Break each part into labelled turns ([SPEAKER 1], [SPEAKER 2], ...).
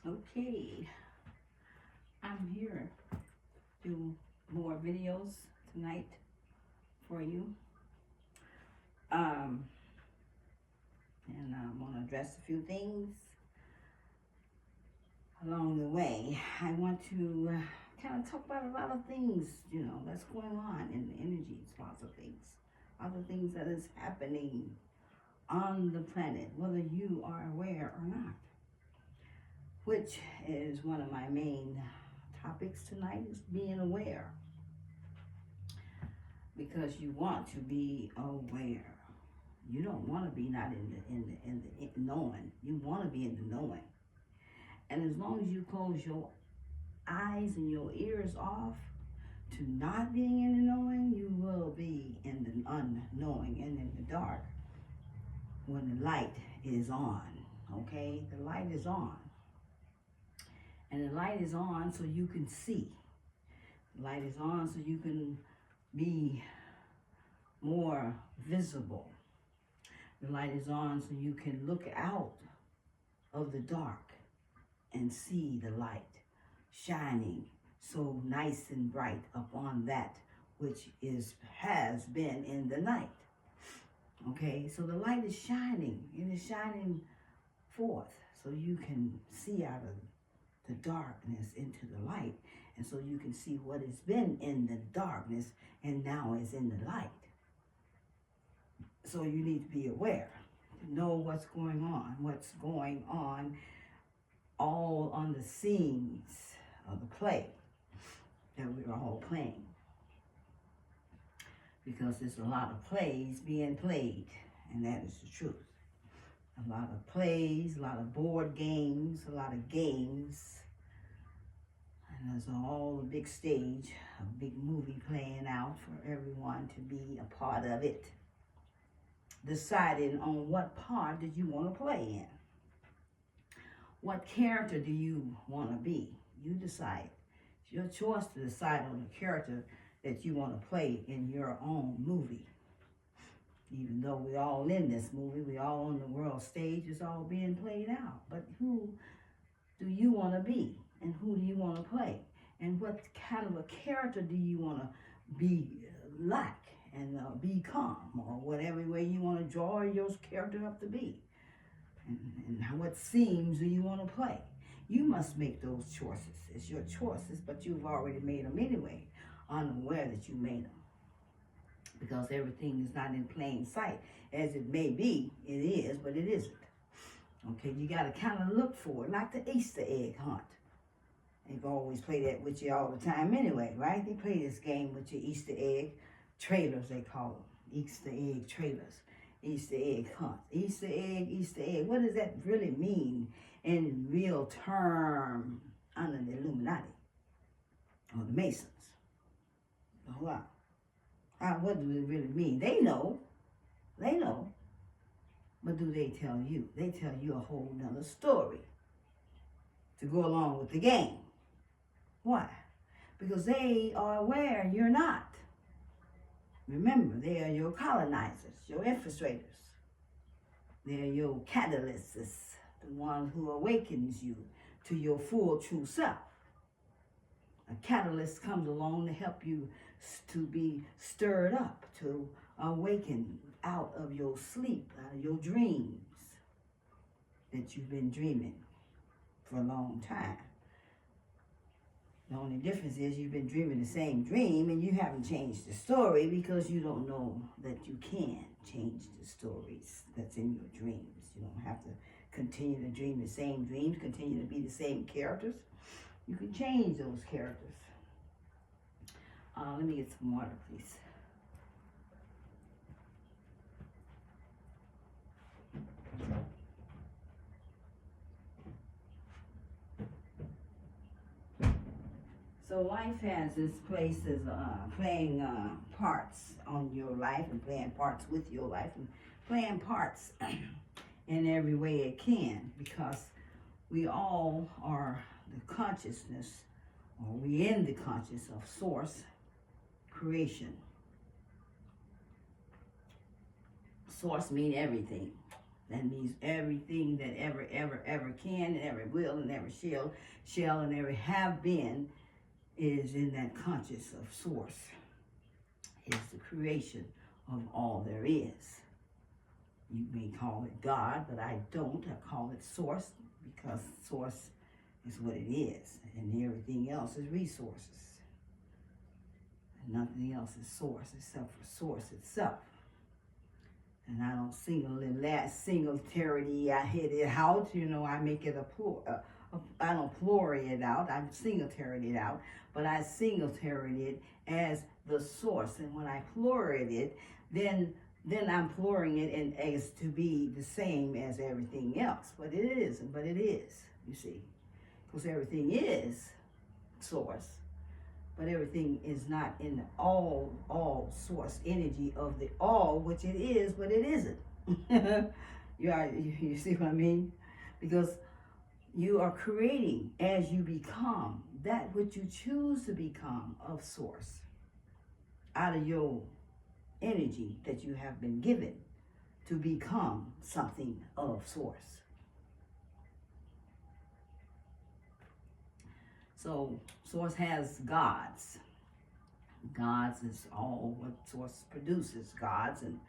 [SPEAKER 1] Okay, I'm here to do more videos tonight for you. And I want to address a few things along the way. I want to kind of talk about a lot of things, that's going on in the energies, lots of things that is happening on the planet, whether you are aware or not, which is one of my main topics tonight, is being aware, because you want to be aware. You don't want to be not in the knowing. You want to be in the knowing. And as long as you close your eyes and your ears off to not being in the knowing, you will be in the unknowing and in the dark when the light is on. Okay, the light is on. And the light is on so you can see. The light is on so you can be more visible. The light is on so you can look out of the dark and see the light shining so nice and bright upon that which has been in the night. Okay, so the light is shining. It is shining forth so you can see out of the darkness into the light, and so you can see what has been in the darkness and now is in the light. So you need to be aware, to know what's going on all on the scenes of the play that we're all playing. Because there's a lot of plays being played, and that is the truth. A lot of plays, a lot of board games, a lot of games. And there's all a big stage, a big movie playing out for everyone to be a part of it. Deciding on what part did you want to play in. What character do you want to be? You decide. It's your choice to decide on the character that you want to play in your own movie. Even though we're all in this movie, we're all on the world stage, it's all being played out. But who do you want to be? And who do you want to play? And what kind of a character do you want to be like and become? Or whatever way you want to draw your character up to be. And what scenes do you want to play? You must make those choices. It's your choices, but you've already made them anyway, unaware that you made them. Because everything is not in plain sight. As it may be, it is, but it isn't. Okay, you got to kind of look for it, like the Easter egg hunt. They've always played that with you all the time anyway, right? They play this game with your Easter egg trailers, they call them. Easter egg trailers. Easter egg hunt. Easter egg, Easter egg. What does that really mean in real term under the Illuminati or the Masons? Wow. What do it really mean? They know. They know. But do they tell you? They tell you a whole nother story to go along with the game. Why? Because they are aware and you're not. Remember, they are your colonizers, your infiltrators. They are your catalysts, the one who awakens you to your full true self. A catalyst comes along to help you to be stirred up, to awaken out of your sleep, out of your dreams that you've been dreaming for a long time. The only difference is you've been dreaming the same dream and you haven't changed the story because you don't know that you can change the stories that's in your dreams. You don't have to continue to dream the same dreams, continue to be the same characters. You can change those characters. Let me get some water, please. So life has its places playing parts on your life and playing parts with your life and playing parts in every way it can, because we all are the consciousness, or we in the conscious of source creation. Source mean everything. That means everything that ever can and ever will and ever shall and ever have been is in that conscious of source. It's the creation of all there is. You may call it God, but I don't. I call it source because source is what it is, and everything else is resources. And nothing else is source except for source itself. And I don't singularity, I hit it out, I make it I don't plural it out, I singularity it out, but I singularity it as the source. And when I plural it, then I'm pluraling it and as to be the same as everything else. But it isn't, but it is, you see. Because everything is source, but everything is not in the all source energy of the all, which it is, but it isn't. You see what I mean? Because you are creating as you become that which you choose to become of source out of your energy that you have been given to become something of source. So source has gods. Gods is all what source produces. Gods and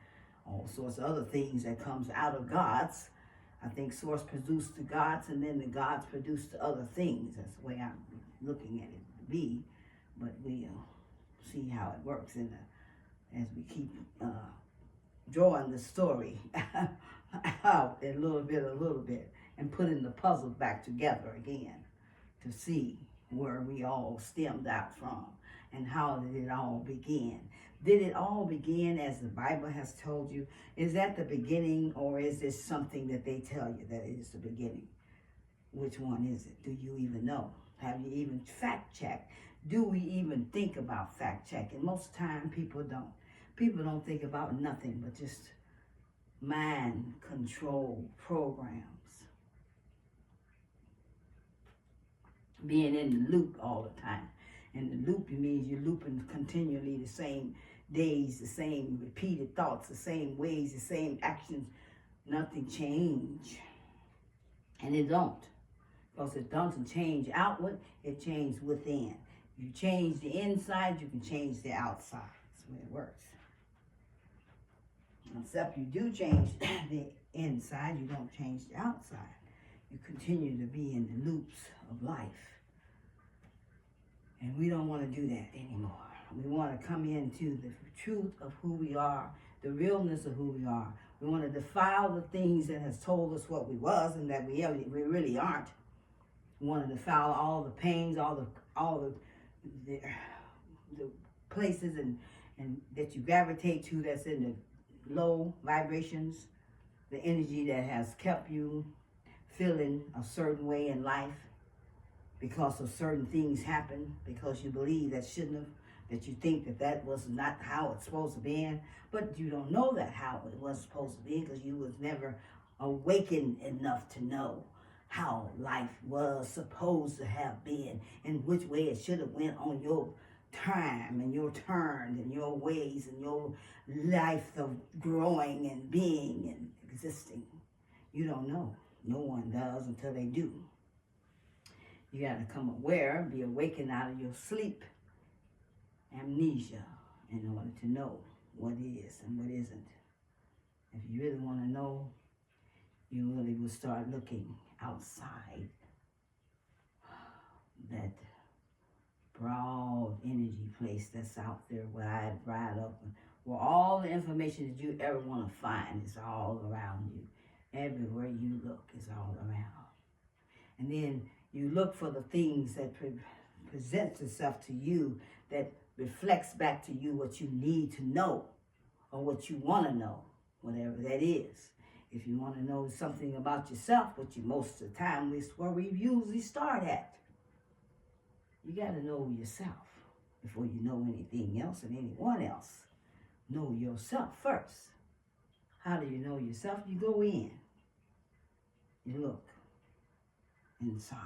[SPEAKER 1] all sorts of other things that comes out of gods. I think source produced the gods, and then the gods produced the other things. That's the way I'm looking at it to be. But we'll see how it works as we keep drawing the story out a little bit, and putting the puzzle back together again to see where we all stemmed out from and how did it all begin. Did it all begin as the Bible has told you? Is that the beginning, or is this something that they tell you that it is the beginning? Which one is it? Do you even know? Have you even fact checked? Do we even think about fact checking? Most of the time people don't. People don't think about nothing but just mind control programs. Being in the loop all the time. And the loop means you're looping continually the same days, the same repeated thoughts, the same ways, the same actions. Nothing change. And it don't. Because it doesn't change outward, it changes within. You change the inside, you can change the outside. That's the way it works. Except you do change the inside, you don't change the outside. You continue to be in the loops of life. And we don't want to do that anymore. We want to come into the truth of who we are, the realness of who we are. We want to defile the things that has told us what we was and that we really aren't. We want to defile all the pains, all the places and that you gravitate to that's in the low vibrations, the energy that has kept you feeling a certain way in life because of certain things happen, because you believe that shouldn't have, that you think that was not how it's supposed to be, but you don't know that how it was supposed to be because you was never awakened enough to know how life was supposed to have been and which way it should have went on your time and your turn and your ways and your life of growing and being and existing. You don't know. No one does until they do. You got to come aware, be awakened out of your sleep, amnesia, in order to know what is and what isn't. If you really want to know, you really will start looking outside that broad energy place that's out there wide open, where all the information that you ever want to find is all around you. Everywhere you look is all around. And then you look for the things that presents itself to you that reflects back to you what you need to know or what you want to know, whatever that is. If you want to know something about yourself, which most of the time is where we usually start at, you got to know yourself before you know anything else and anyone else. Know yourself first. How do you know yourself? You go in. You look inside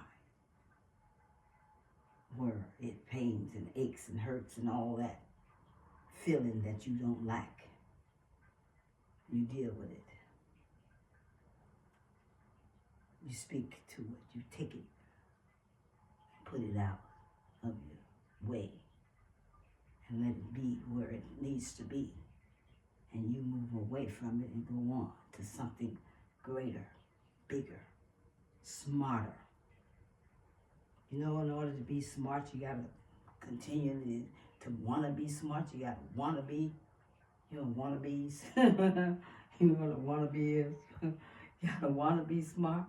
[SPEAKER 1] where it pains and aches and hurts and all that feeling that you don't like. You deal with it. You speak to it. You take it, put it out of your way, and let it be where it needs to be. And you move away from it and go on to something greater, bigger, smarter. You know, in order to be smart, you got to continue to want to be smart. You got to want to be, wannabes. You know what a wannabe is? You got to want to be smart.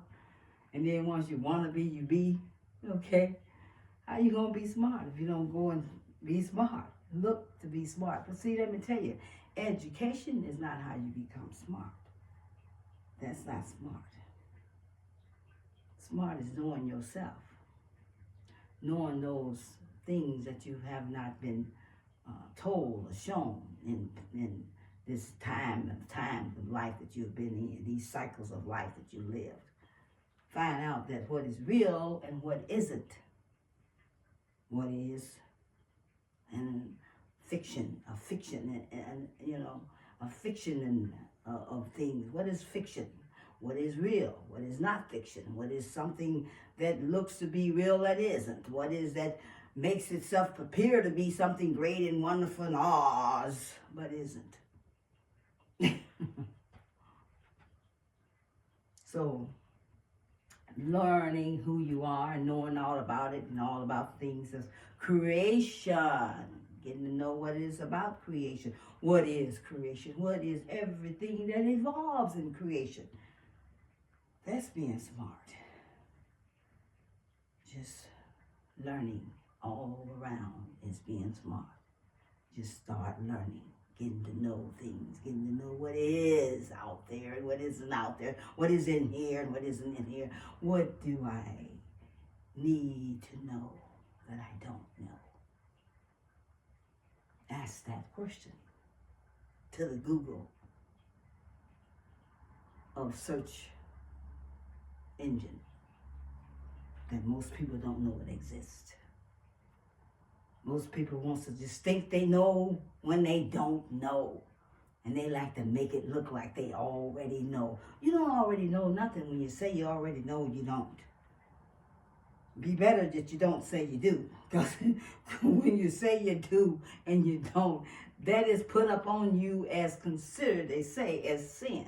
[SPEAKER 1] And then once you want to be, you be. Okay? How you going to be smart if you don't go and be smart? Look to be smart. But see, let me tell you, education is not how you become smart. That's not smart. Smart is knowing yourself. Knowing those things that you have not been told or shown in this times of life that you've been in, these cycles of life that you lived. Find out that what is real and what isn't. What is and fiction, a fiction of things. What is fiction? What is real? What is not fiction? What is something that looks to be real that isn't? What is that makes itself appear to be something great and wonderful and ours, but isn't? So, learning who you are and knowing all about it and all about things as creation. Getting to know what it is about creation. What is creation? What is everything that evolves in creation? That's being smart. Just learning all around is being smart. Just start learning, getting to know things, getting to know what is out there and what isn't out there, what is in here and what isn't in here. What do I need to know that I don't know? Ask that question to the Google of search engine that most people don't know it exists. Most people want to just think they know when they don't know. And they like to make it look like they already know. You don't already know nothing. When you say you already know, you don't. Be better that you don't say you do. Because when you say you do and you don't, that is put up on you as considered, they say, as sin.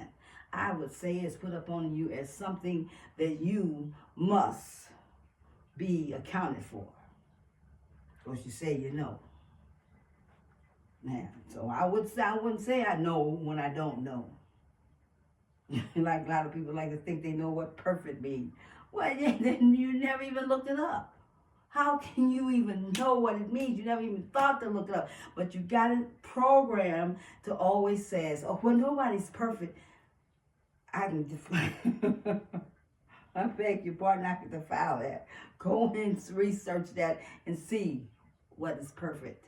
[SPEAKER 1] I would say it's put up on you as something that you must be accounted for. Because you say you know. Now, so I wouldn't say I know when I don't know. Like a lot of people like to think they know what perfect means. Well, then you never even looked it up. How can you even know what it means? You never even thought to look it up. But you got it programmed to always says, oh, well, nobody's perfect. I can define. I beg your pardon, I can defile that. Go and research that and see what is perfect.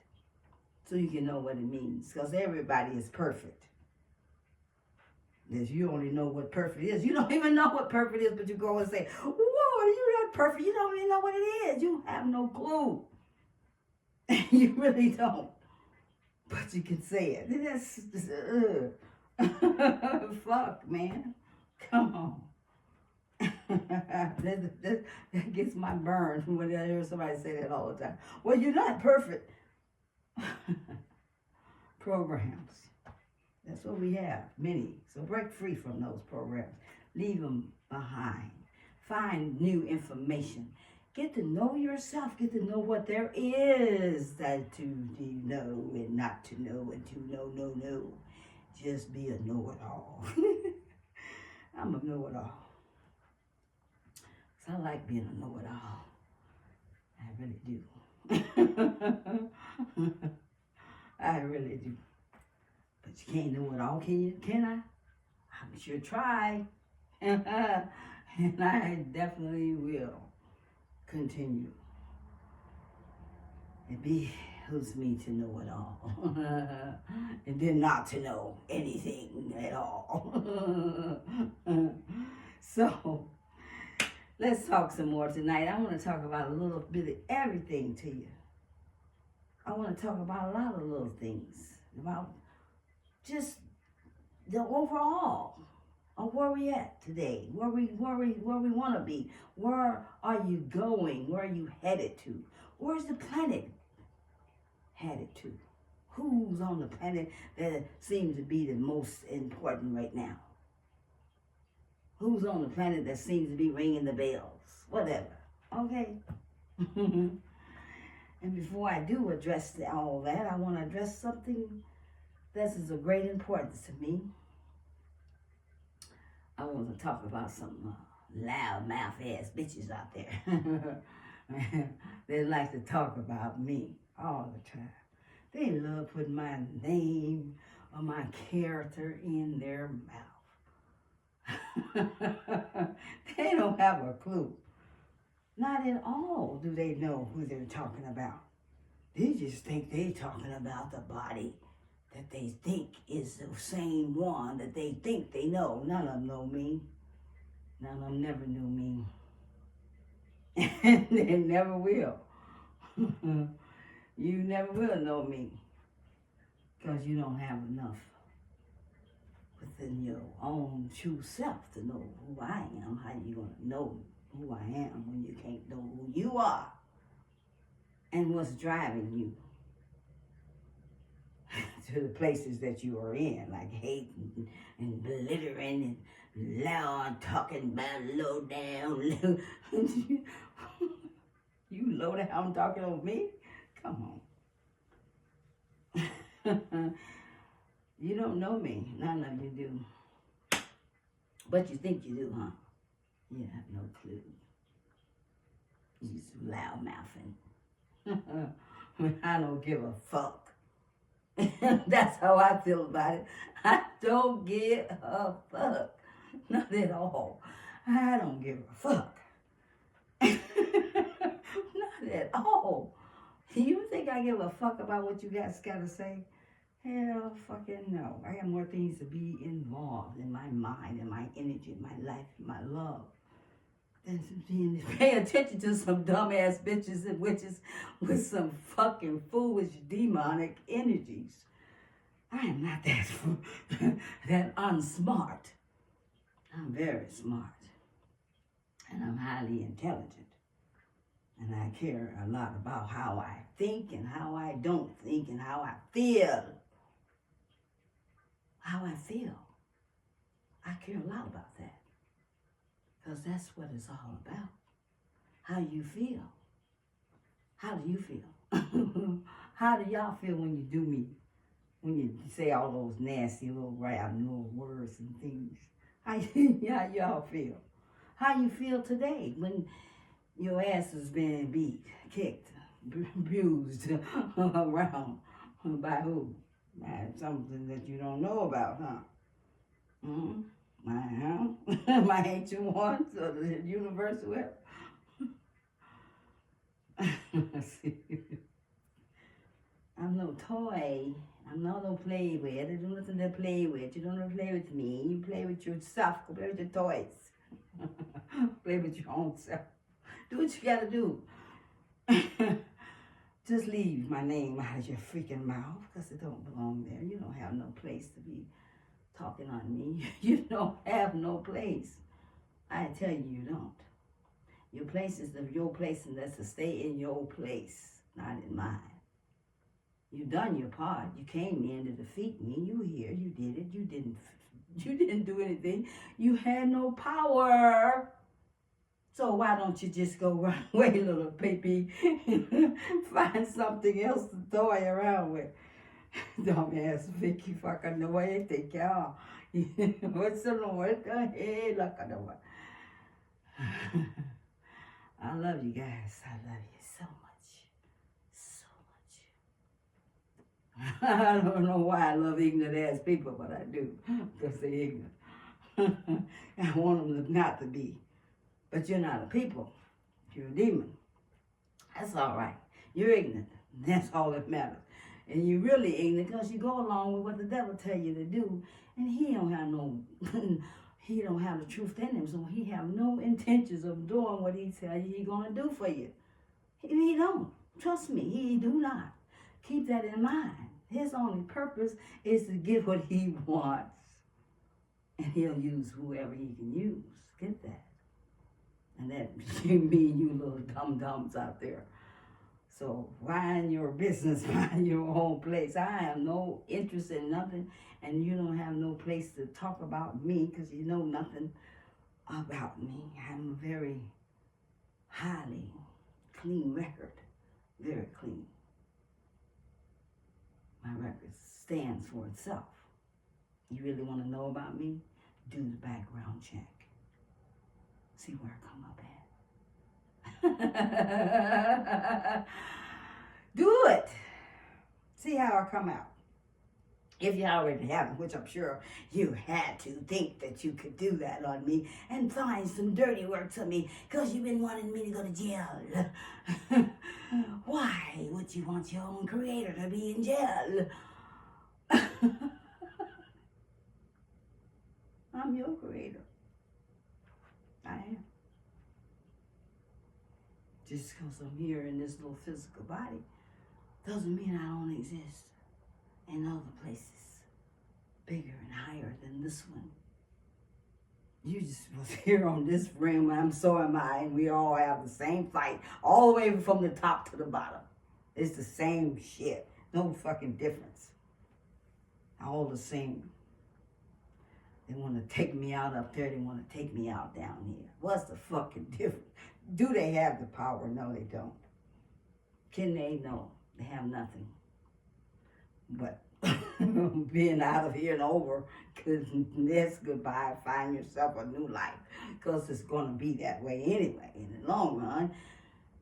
[SPEAKER 1] So you can know what it means. Because everybody is perfect. If you only know what perfect is, you don't even know what perfect is, but you go and say, whoa, you're not perfect. You don't even know what it is. You have no clue. You really don't. But you can say it. That's fuck, man. Come on. That gets my burn when I hear somebody say that all the time. Well, you're not perfect. Programs. That's what we have, many. So break free from those programs. Leave them behind. Find new information. Get to know yourself. Get to know what there is that to know and not to know and to know. Just be a know-it-all. I'm a know-it-all. So I like being a know-it-all. I really do. I really do. But you can't know it all, can you? Can I? I sure try. And I definitely will continue. It behooves me to know it all. And then not to know anything at all. So, let's talk some more tonight. I want to talk about a little bit of everything to you. I want to talk about a lot of little things. About just the overall. Or where we at today? Where we want to be? Where are you going? Where are you headed to? Where's the planet headed to? Who's on the planet that seems to be the most important right now? Who's on the planet that seems to be ringing the bells? Whatever. Okay? And before I do address all that, I want to address something that is of great importance to me. I want to talk about some loud mouth ass bitches out there. They like to talk about me all the time. They love putting my name or my character in their mouth. They don't have a clue. Not at all do they know who they're talking about. They just think they're talking about the body that they think is the same one that they think they know. None of them know me. None of them never knew me. And they never will. You never will know me. Because you don't have enough within your own true self to know who I am. How you going to know who I am when you can't know who you are? And what's driving you to the places that you are in, like hate and belittling and loud talking about low down. You low down talking on me? Come on. You don't know me. None of you do. But you think you do, huh? You have no clue. You just loud mouthing. I don't give a fuck. That's how I feel about it. I don't give a fuck. Not at all. I don't give a fuck. Not at all. You think I give a fuck about what you guys gotta say? Hell fucking no. I got more things to be involved in my mind, in my energy, in my life, in my love. Than to pay attention to some dumbass bitches and witches with some fucking foolish demonic energies. I am not that unsmart. I'm very smart. And I'm highly intelligent. And I care a lot about how I think and how I don't think and how I feel. How I feel. I care a lot about that. Because that's what it's all about. How you feel. How do you feel? How do y'all feel when you do me? When you say all those nasty little rap little words and things. How y'all feel? How you feel today when your ass is being beat, kicked, abused around by who? By something that you don't know about, huh? Mm-hmm. My ancient ones or the universe, whoever. I'm no toy. I'm not no play with. I do nothing to play with. You don't play with me. You play with yourself. Go play with your toys. Play with your own self. Do what you gotta do. Just leave my name out of your freaking mouth because it don't belong there. You don't have no place to be talking on me. You don't have no place. I tell you, you don't. Your place is your place, and that's to stay in your place, not in mine. You done your part. You came in to defeat me. You here. You did it. You didn't do anything. You had no power. So why don't you just go run away, little baby? Find something else to toy around with. Dumbass Vicky fucking no way think y'all. What's the Lord? Hey, look at the one. I love you guys. I love you so much. So much. I don't know why I love ignorant ass people, but I do. Because they're ignorant. I want them not to be. But you're not a people. You're a demon. That's all right. You're ignorant. That's all that matters. And you're really ignorant because you go along with what the devil tell you to do, and he don't have the truth in him, so he have no intentions of doing what he tell you he gonna do for you. He don't. Trust me, he do not. Keep that in mind. His only purpose is to get what he wants. And he'll use whoever he can use. Get that? And that mean you little dum-dums out there. So mind your business, mind your own place. I have no interest in nothing, and you don't have no place to talk about me because you know nothing about me. I'm a very highly clean record, very clean. My record stands for itself. You really want to know about me? Do the background check. See where I come up at. Do it. See how I come out. If you already haven't, which I'm sure you had to think that you could do that on me and find some dirty work to me because you've been wanting me to go to jail. Why would you want your own creator to be in jail? I'm your creator. I am. Just because I'm here in this little physical body doesn't mean I don't exist in other places, bigger and higher than this one. You just was here on this realm, and so am I, and we all have the same fight, all the way from the top to the bottom. It's the same shit. No fucking difference. All the same. They want to take me out up there. They want to take me out down here. What's the fucking difference? Do they have the power? No, they don't. Can they? No. They have nothing. But being out of here and over, because this goodbye, find yourself a new life. Because it's going to be that way anyway. In the long run,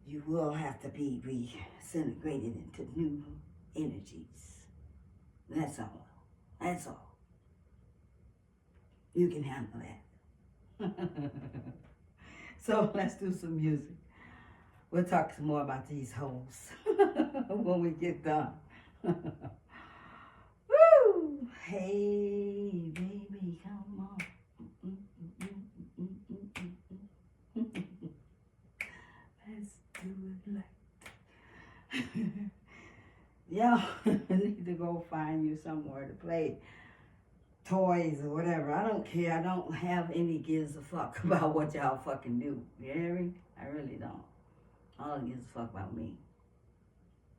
[SPEAKER 1] you will have to be reintegrated into new energies. That's all. That's all. You can handle that. So let's do some music. We'll talk some more about these hoes when we get done. Woo! Hey, baby, come on. Let's do it like that. Y'all need to go find you somewhere to play toys or whatever. I don't care. I don't have any gives a fuck about what y'all fucking do. You hear me? I really don't. All it gives a fuck about me.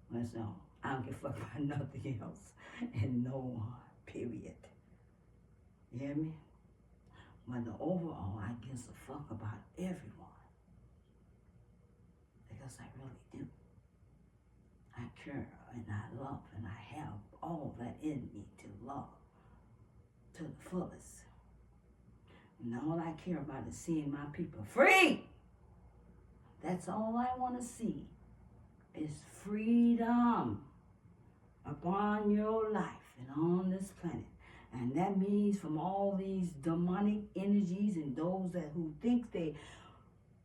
[SPEAKER 1] That's all. I don't give a fuck about nothing else. And no one. Period. You hear me? But the overall, I give a fuck about everyone. Because I really do. I care and I love and I have all that in me to love to the fullest. And all I care about is seeing my people free. That's all I want to see is freedom upon your life and on this planet. And that means from all these demonic energies and those that who think they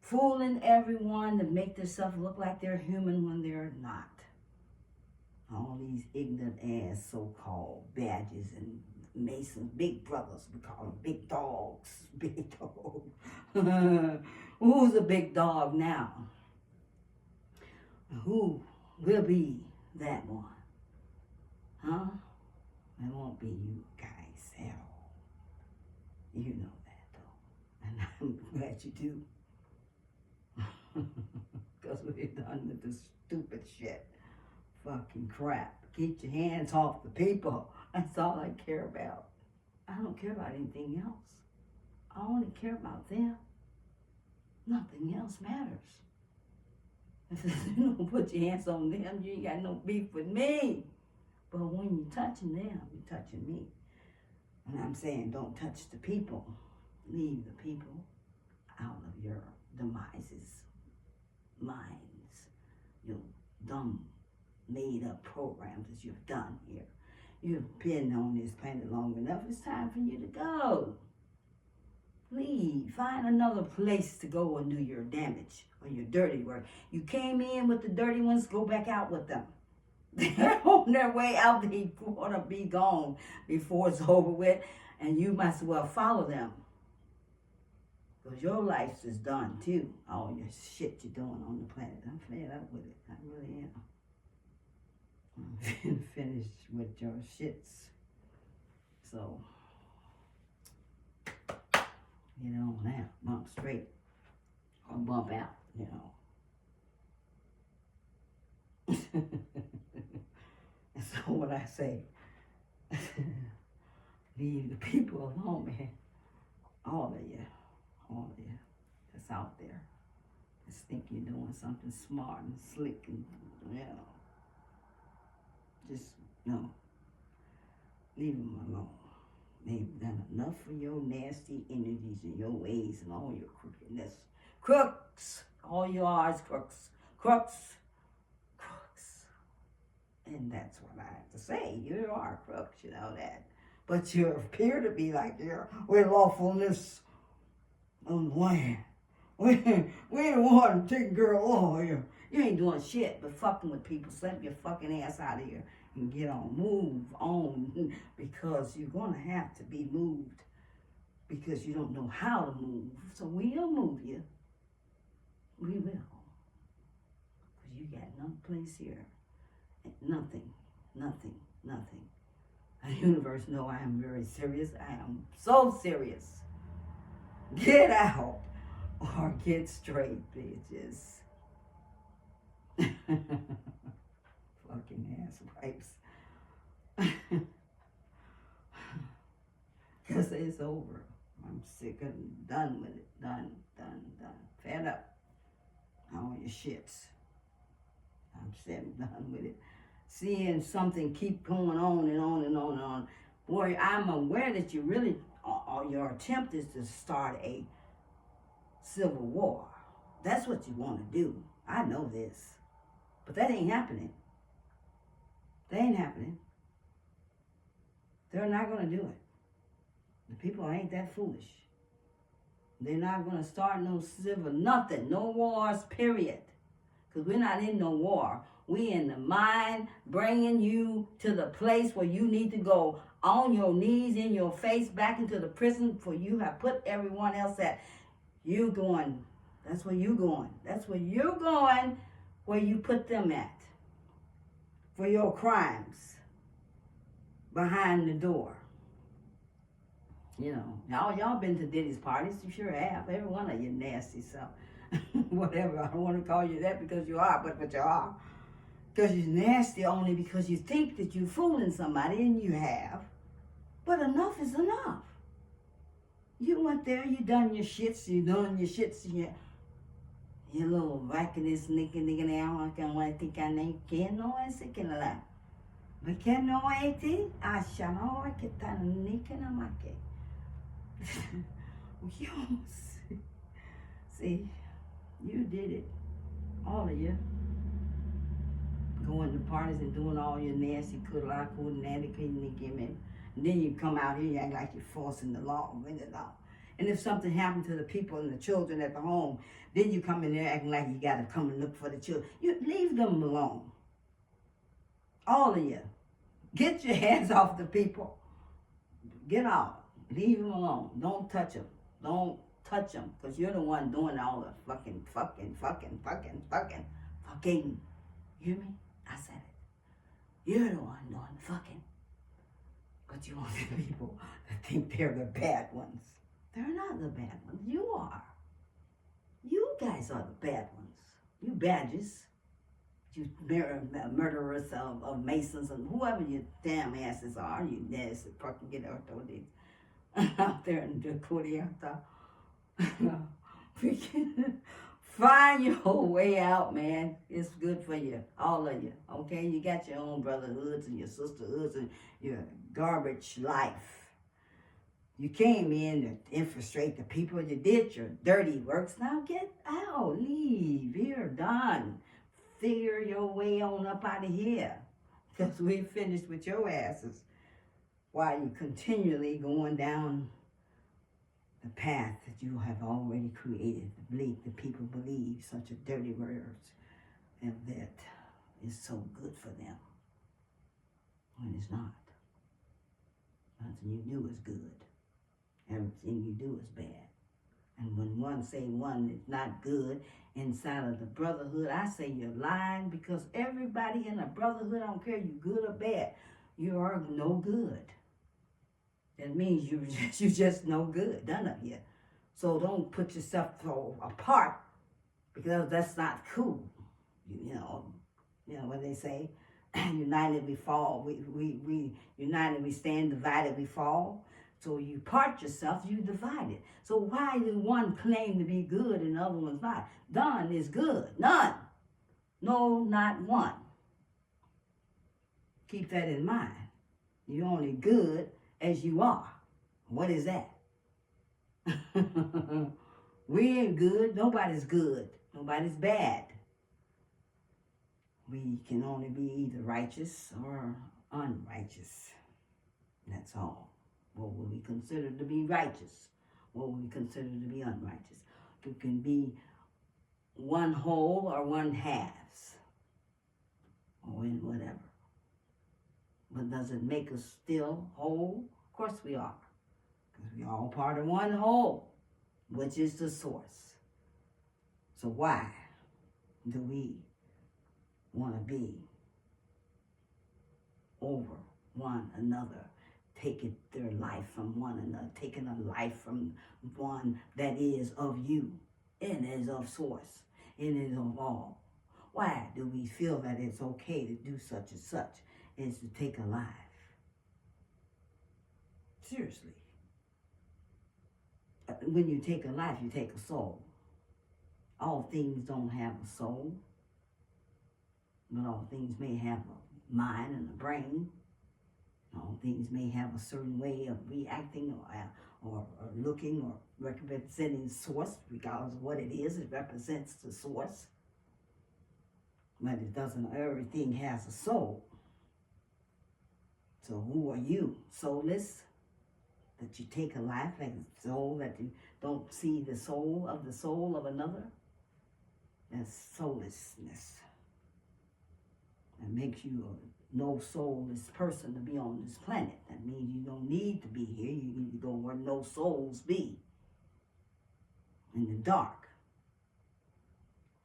[SPEAKER 1] fooling everyone to make themselves look like they're human when they're not. All these ignorant ass so-called badges and Masons, big brothers, we call them big dogs. Big dog. Who's a big dog now? Who will be that one? Huh? It won't be you guys at all. You know that though. And I'm glad you do. Because we're done with this stupid shit. Fucking crap. Get your hands off the people. That's all I care about. I don't care about anything else. I only care about them. Nothing else matters. If you don't put your hands on them, you ain't got no beef with me. But when you're touching them, you're touching me. And I'm saying don't touch the people. Leave the people out of your demises, minds, your dumb made up programs that you've done here. You've been on this planet long enough. It's time for you to go. Leave. Find another place to go and do your damage or your dirty work. You came in with the dirty ones, go back out with them. They're on their way out. They want to be gone before it's over with. And you might as well follow them. Because your life is done too. All your shit you're doing on the planet. I'm fed up with it. I really am. I'm finished with your shits. So, Get on now, bump straight or bump out, And so what I say, leave the people alone, man. All of you that's out there, just think you're doing something smart and slick and, just, leave them alone. They've done enough for your nasty energies and your ways and all your crookedness. Crooks! All you are is crooks. Crooks! Crooks. And that's what I have to say. You are crooks, you know that. But you appear to be like you're with lawfulness on the land. We ain't want to take care of law here. You ain't doing shit but fucking with people. Slap your fucking ass out of here and get on. Move on, because you're going to have to be moved because you don't know how to move. So we'll move you. We will. Because you got no place here. Nothing. The universe know I am very serious. I am so serious. Get out or get straight, bitches. Fucking ass wipes. Because it's over. I'm sick and done with it. Done. Fed up. All your shits. I'm sick and done with it. Seeing something keep going on and on and on and on. Boy, I'm aware that you really, your attempt is to start a civil war. That's what you want to do. I know this. But that ain't happening. That ain't happening. They're not going to do it. The people ain't that foolish. They're not going to start no civil, nothing. No wars, period. Because we're not in no war. We in the mind, bringing you to the place where you need to go, on your knees, in your face, back into the prison for you have put everyone else at. You going, that's where you going. That's where you're going, where you put them at. For your crimes. Behind the door. Y'all been to Diddy's parties. You sure have. Every one of you nasty self. Whatever. I don't want to call you that because you are, but you are. Because you're nasty only because you think that you're fooling somebody, and you have. But enough is enough. You went there, you done your shits, your little wackiness, nigga now, I can want to think I can't know esse que lá. Mas que não é ti, acha não é que tá nica na maque. See, you did it. All of you. Going to parties and doing all your nasty and then you come out here, you act like you're forcing the law. And if something happened to the people and the children at the home, then you come in there acting like you got to come and look for the children. You leave them alone. All of you. Get your hands off the people. Get out. Leave them alone. Don't touch them. Don't touch them, because you're the one doing all the fucking. You hear me? I said it. You're the one doing the fucking. But you want the people to think they're the bad ones. They're not the bad ones. You are. You guys are the bad ones. You badges. You murderers of Masons and whoever you damn asses are. You nasty fucking get out there in the Korea. Find your way out, man. It's good for you, all of you. Okay, you got your own brotherhoods and your sisterhoods and your garbage life. You came in to infiltrate the people. You did your dirty works. Now get out, leave. You're done. Figure your way on up out of here, because we finished with your asses while you continually going down the path that you have already created. The people believe such a dirty words, and that is so good for them when it's not. Nothing you do is good. Everything you do is bad. And when one say one is not good inside of the brotherhood, I say you're lying, because everybody in the brotherhood, I don't care you good or bad, you are no good. That means you just no good, none of you. So don't put yourself so apart, because that's not cool. You know what they say, united we fall. We united we stand, divided we fall. So you part yourself, you divide it. So why do one claim to be good and the other one's not? None is good. None. No, not one. Keep that in mind. You're only good as you are. What is that? We ain't good. Nobody's good. Nobody's bad. We can only be either righteous or unrighteous. That's all. What will we consider to be righteous? What will we consider to be unrighteous? You can be one whole or one halves, or in whatever. But does it make us still whole? Of course we are. Because we're all part of one whole, which is the source. So why do we want to be over one another, taking their life from one another, taking a life from one that is of you and is of source and is of all? Why do we feel that it's okay to do such and such as to take a life? Seriously. When you take a life, you take a soul. All things don't have a soul, but all things may have a mind and a brain. All things may have a certain way of reacting or looking or representing source, regardless of what it is. It represents the source. But it doesn't, everything has a soul. So who are you? Soulless? That you take a life like a soul, that you don't see the soul of another? That's soullessness. That makes you a no soulless person to be on this planet. That means you don't need to be here. You need to go where no souls be. In the dark.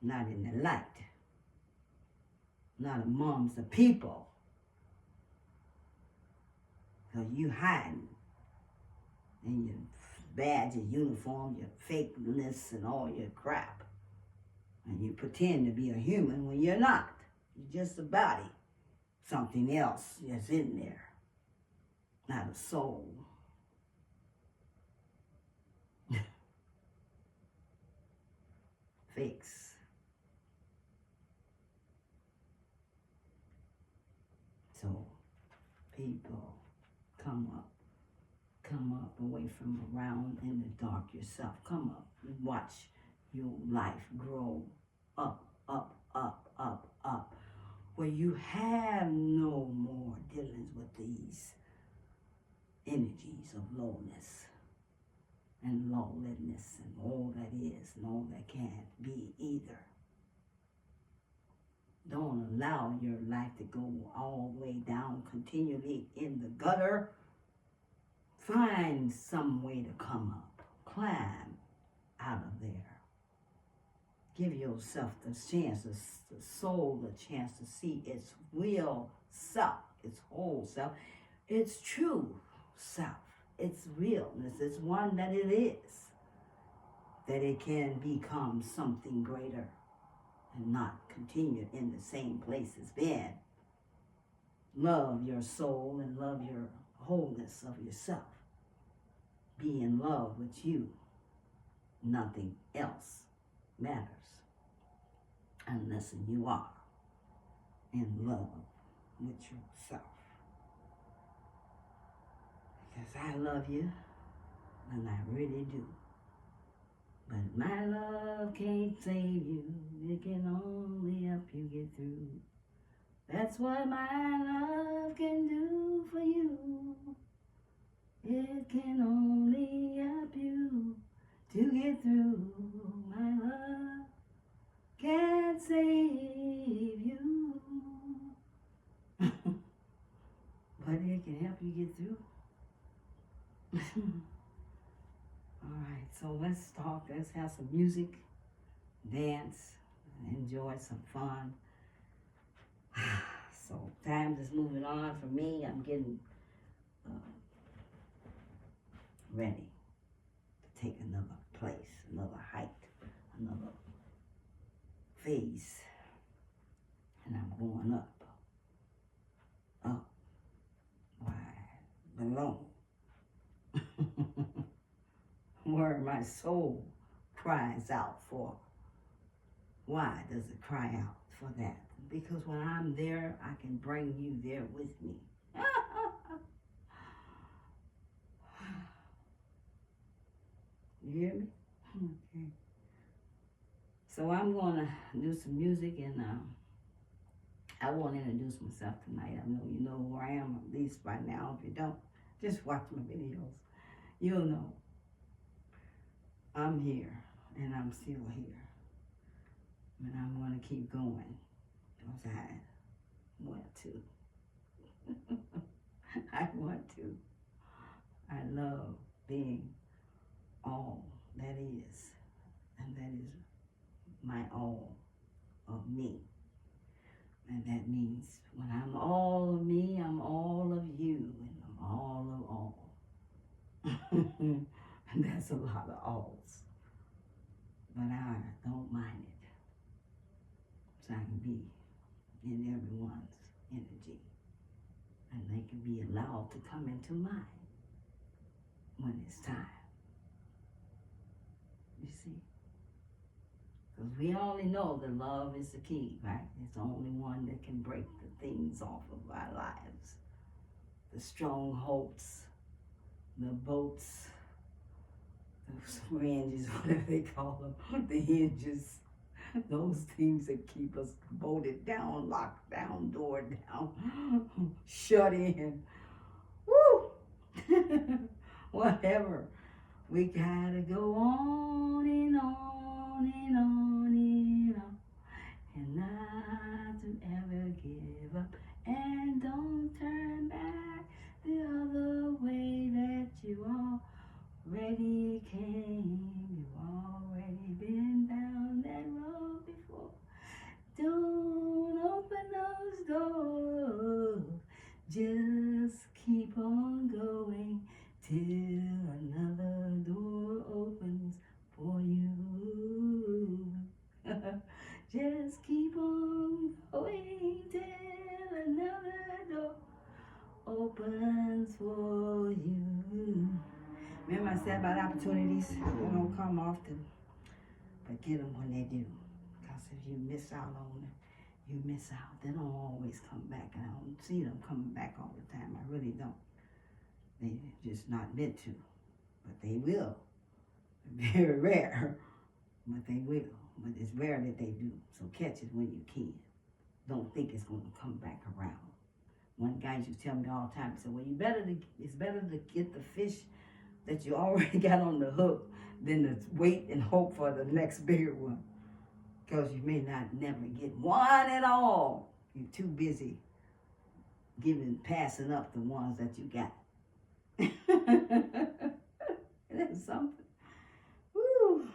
[SPEAKER 1] Not in the light. Not amongst the people. So you hiding in your badge, your uniform, your fakeness, and all your crap. And you pretend to be a human when you're not. You're just a body. Something else is in there. Not a soul. Fakes. So, people, come up away from around in the dark yourself. Come up and watch your life grow up, where you have no more dealings with these energies of lowness and lawlessness and all that is and all that can't be either. Don't allow your life to go all the way down continually in the gutter. Find some way to come up. Climb out of there. Give yourself the chance, the soul the chance to see its real self, its whole self, its true self, its realness, its one that it is. That it can become something greater and not continue in the same place it's been. Love your soul and love your wholeness of yourself. Be in love with you. Nothing else matters unless you are in love with yourself. Because I love you, and I really do. But my love can't save you. It can only help you get through. That's what my love can do for you. It can only help you to get through. My love can't save you. But it can help you get through. All right, so let's talk. Let's have some music, dance, enjoy some fun. So time is moving on for me. I'm getting ready to take another place, another height, another phase. And I'm going up, wide, below. Where my soul cries out for. Why does it cry out for that? Because when I'm there, I can bring you there with me. You hear me? Okay. So I'm going to do some music, and I won't introduce myself tonight. I know you know who I am, at least by now. If you don't, just watch my videos. You'll know. I'm here, and I'm still here. And I'm going to keep going, because I want to. I want to. I love being all that is, and that is my all of me. And that means when I'm all of me, I'm all of you, and I'm all of all. And that's a lot of alls. But I don't mind it. So I can be in everyone's energy. And they can be allowed to come into mine when it's time. You see? Because we only know that love is the key, right? It's the only one that can break the things off of our lives. The strongholds, the boats, the hinges, whatever they call them, the hinges, those things that keep us bolted down, locked down, door down, shut in. Woo! Whatever. We gotta go on and on and on and on, and not to ever give up, and don't turn back the other way that you already came. You've already been down that road before. Don't open those doors. Just keep on going till another door opens for you. Just keep on going till another door opens for you. Remember I said about opportunities, they don't come often, but get them when they do. Because if you miss out on it, you miss out. They don't always come back, and I don't see them coming back all the time. I really don't. They're just not meant to, but they will. Very rare, but they will. But it's rare that they do, so catch it when you can. Don't think it's going to come back around. One guy used to tell me all the time, he said, well, it's better to get the fish that you already got on the hook than to wait and hope for the next bigger one. Because you may not never get one at all. You're too busy passing up the ones that you got. That's something. Woo.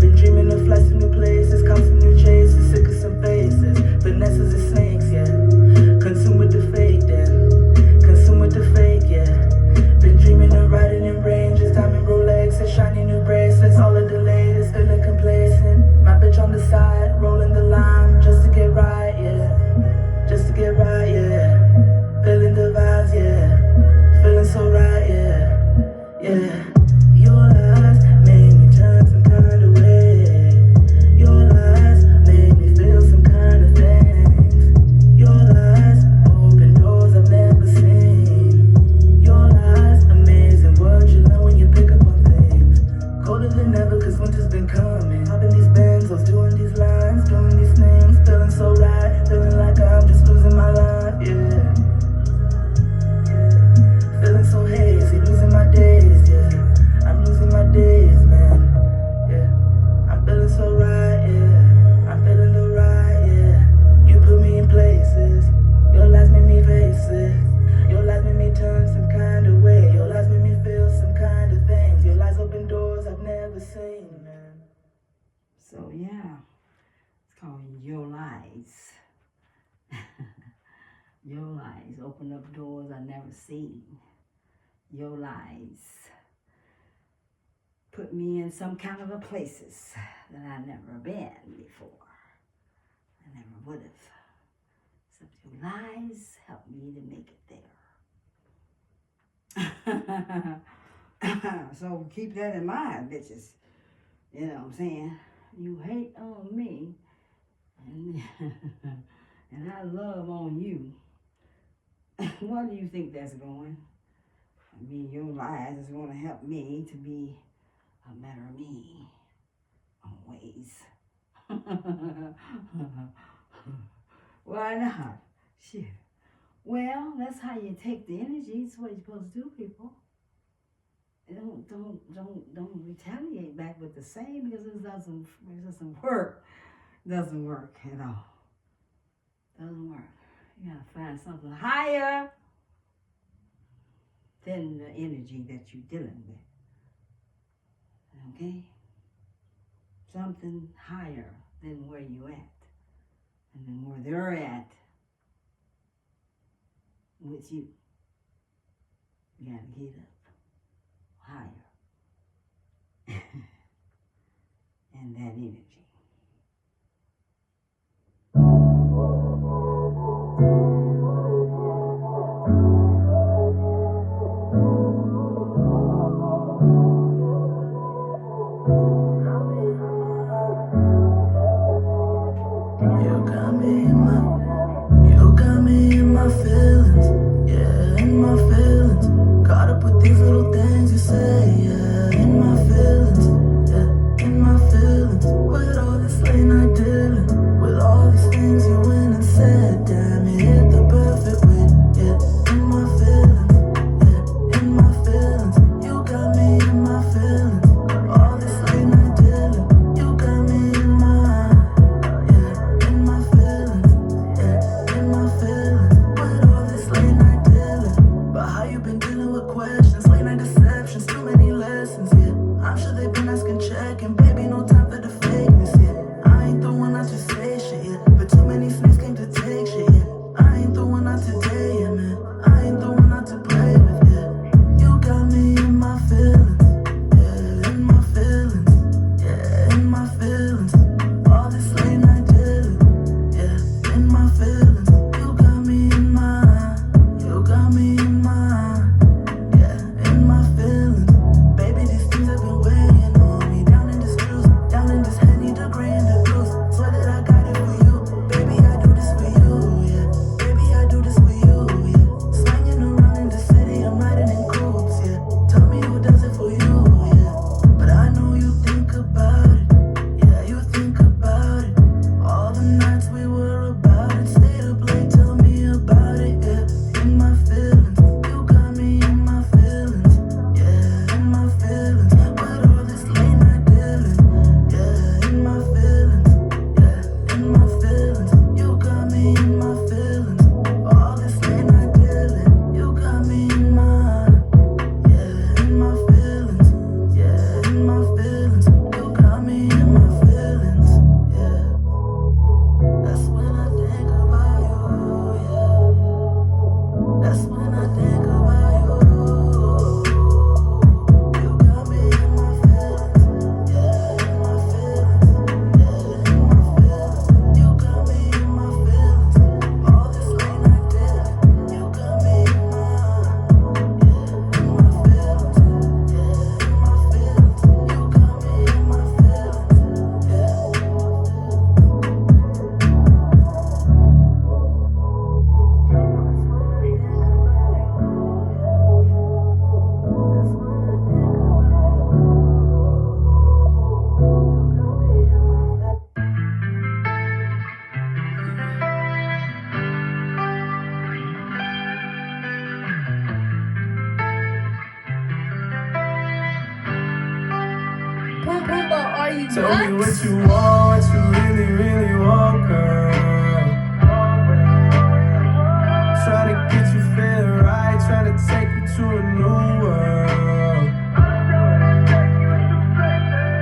[SPEAKER 1] Been dreaming of flights to new places, cops and new chases, sick of some faces. Your lies open up doors I never seen. Your lies put me in some kind of a places that I never been before. I never would have. Except your lies helped me to make it there. So keep that in mind, bitches. You know what I'm saying? You hate on me, and and I love on you. Where do you think that's going? I mean, your lies is going to help me to be a better me, always. Why not? Shit. Well, that's how you take the energy. It's what you're supposed to do, people. Don't retaliate back with the same, because it doesn't work. It doesn't work at all. Doesn't work. You gotta find something higher than the energy that you're dealing with. Okay? Something higher than where you at. And then where they're at with you. You gotta get up higher. And that energy. You got me in my feelings, yeah, in my feelings. Caught up with these little things you say, yeah, in my feelings, yeah, in my feelings. With all this late night dealing, with all these things you went and said, damn, you hit the perfect way, yeah, in my feelings, yeah, in my feelings. You got me in my feelings, all this late night dealing, you got me in my, yeah, in my feelings, yeah, in my feelings. With all this late night dealing, but how you been dealing with questions, late night deceptions, too many lessons, yeah. I'm sure they've been asking, checking, baby, no time for the fakeness, yeah. I ain't the one not to say shit, yeah, but too many snakes came to take shit, yeah. I ain't the one not today, yeah, man. I ain't the one not to play with, yeah. You got me in my feelings, yeah, in my feelings, yeah, in my feelings. All this late night dealing, yeah, in my feelings. You got me in mine, you got me in mine, yeah, in my feelings. Baby, these things have been weighing on me. Down in this juice, down in this Henny, the gray and the blues. Swear that I got it for you. Baby, I do this for you, yeah. Baby, I do this for you, yeah. Swinging around in the city, I'm riding in coupes, yeah. Tell me who does it for you, yeah. But I know you think about it, yeah, you think about it. All the nights we were about it, stayed up late, tell me about it, yeah. In my feelings, you got me in my feelings, yeah, in my feelings. With all this late night dealing, yeah, in my feelings, yeah, in my feelings. You got me in my feelings. All this late night dealing, you got me in mine, yeah, in my feelings, yeah, in my feelings. You got me in my feelings, yeah. That's when I think about you, yeah. That's when I think about you. You got me in my feelings, yeah, in my feelings, yeah, in my feelings. You got me in my feelings. All this late night dealing, you got me in mine, yeah, in my feelings, yeah, in my feelings. You got me in my feelings, yeah.
[SPEAKER 2] Tell me what you want, what you really, really want, girl. Tryna get you feeling right, tryna take you to a new world.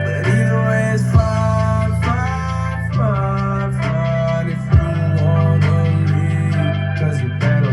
[SPEAKER 2] But either way it's fine, fine, fine, fine. If you wanna leave, 'cause you better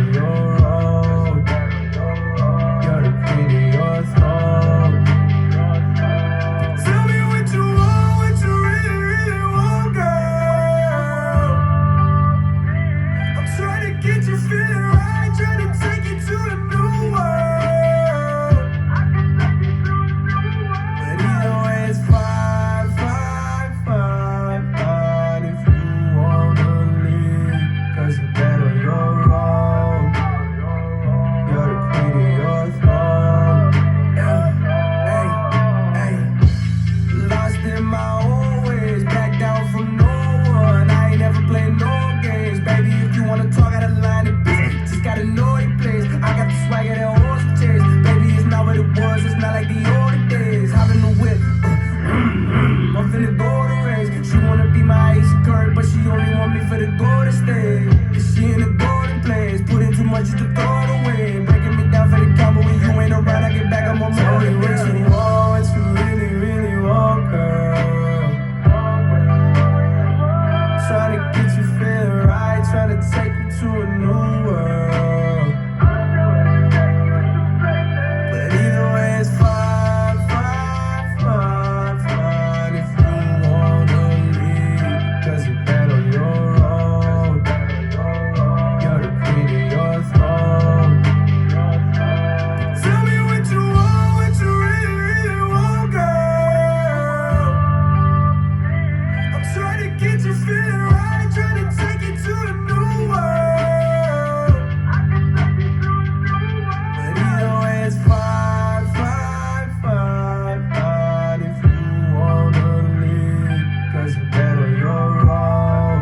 [SPEAKER 2] want you to throw it away. Breaking me down for the count, but when you ain't around, I get back, I'm on my way. What you want, what you really, really want, girl. Trying to get you feeling right, trying to take you to a new world. But either way, it's fine, fine, fine, fine. If you wanna leave, cause you're bad on your own. You're the queen of your throne. Tell me what you want, what you really, really want, girl. I'm trying to get you feeling right, trying to take you to a new world. But either way, it's fine, fine, fine, fine. If you wanna leave, cause you're bad on your own.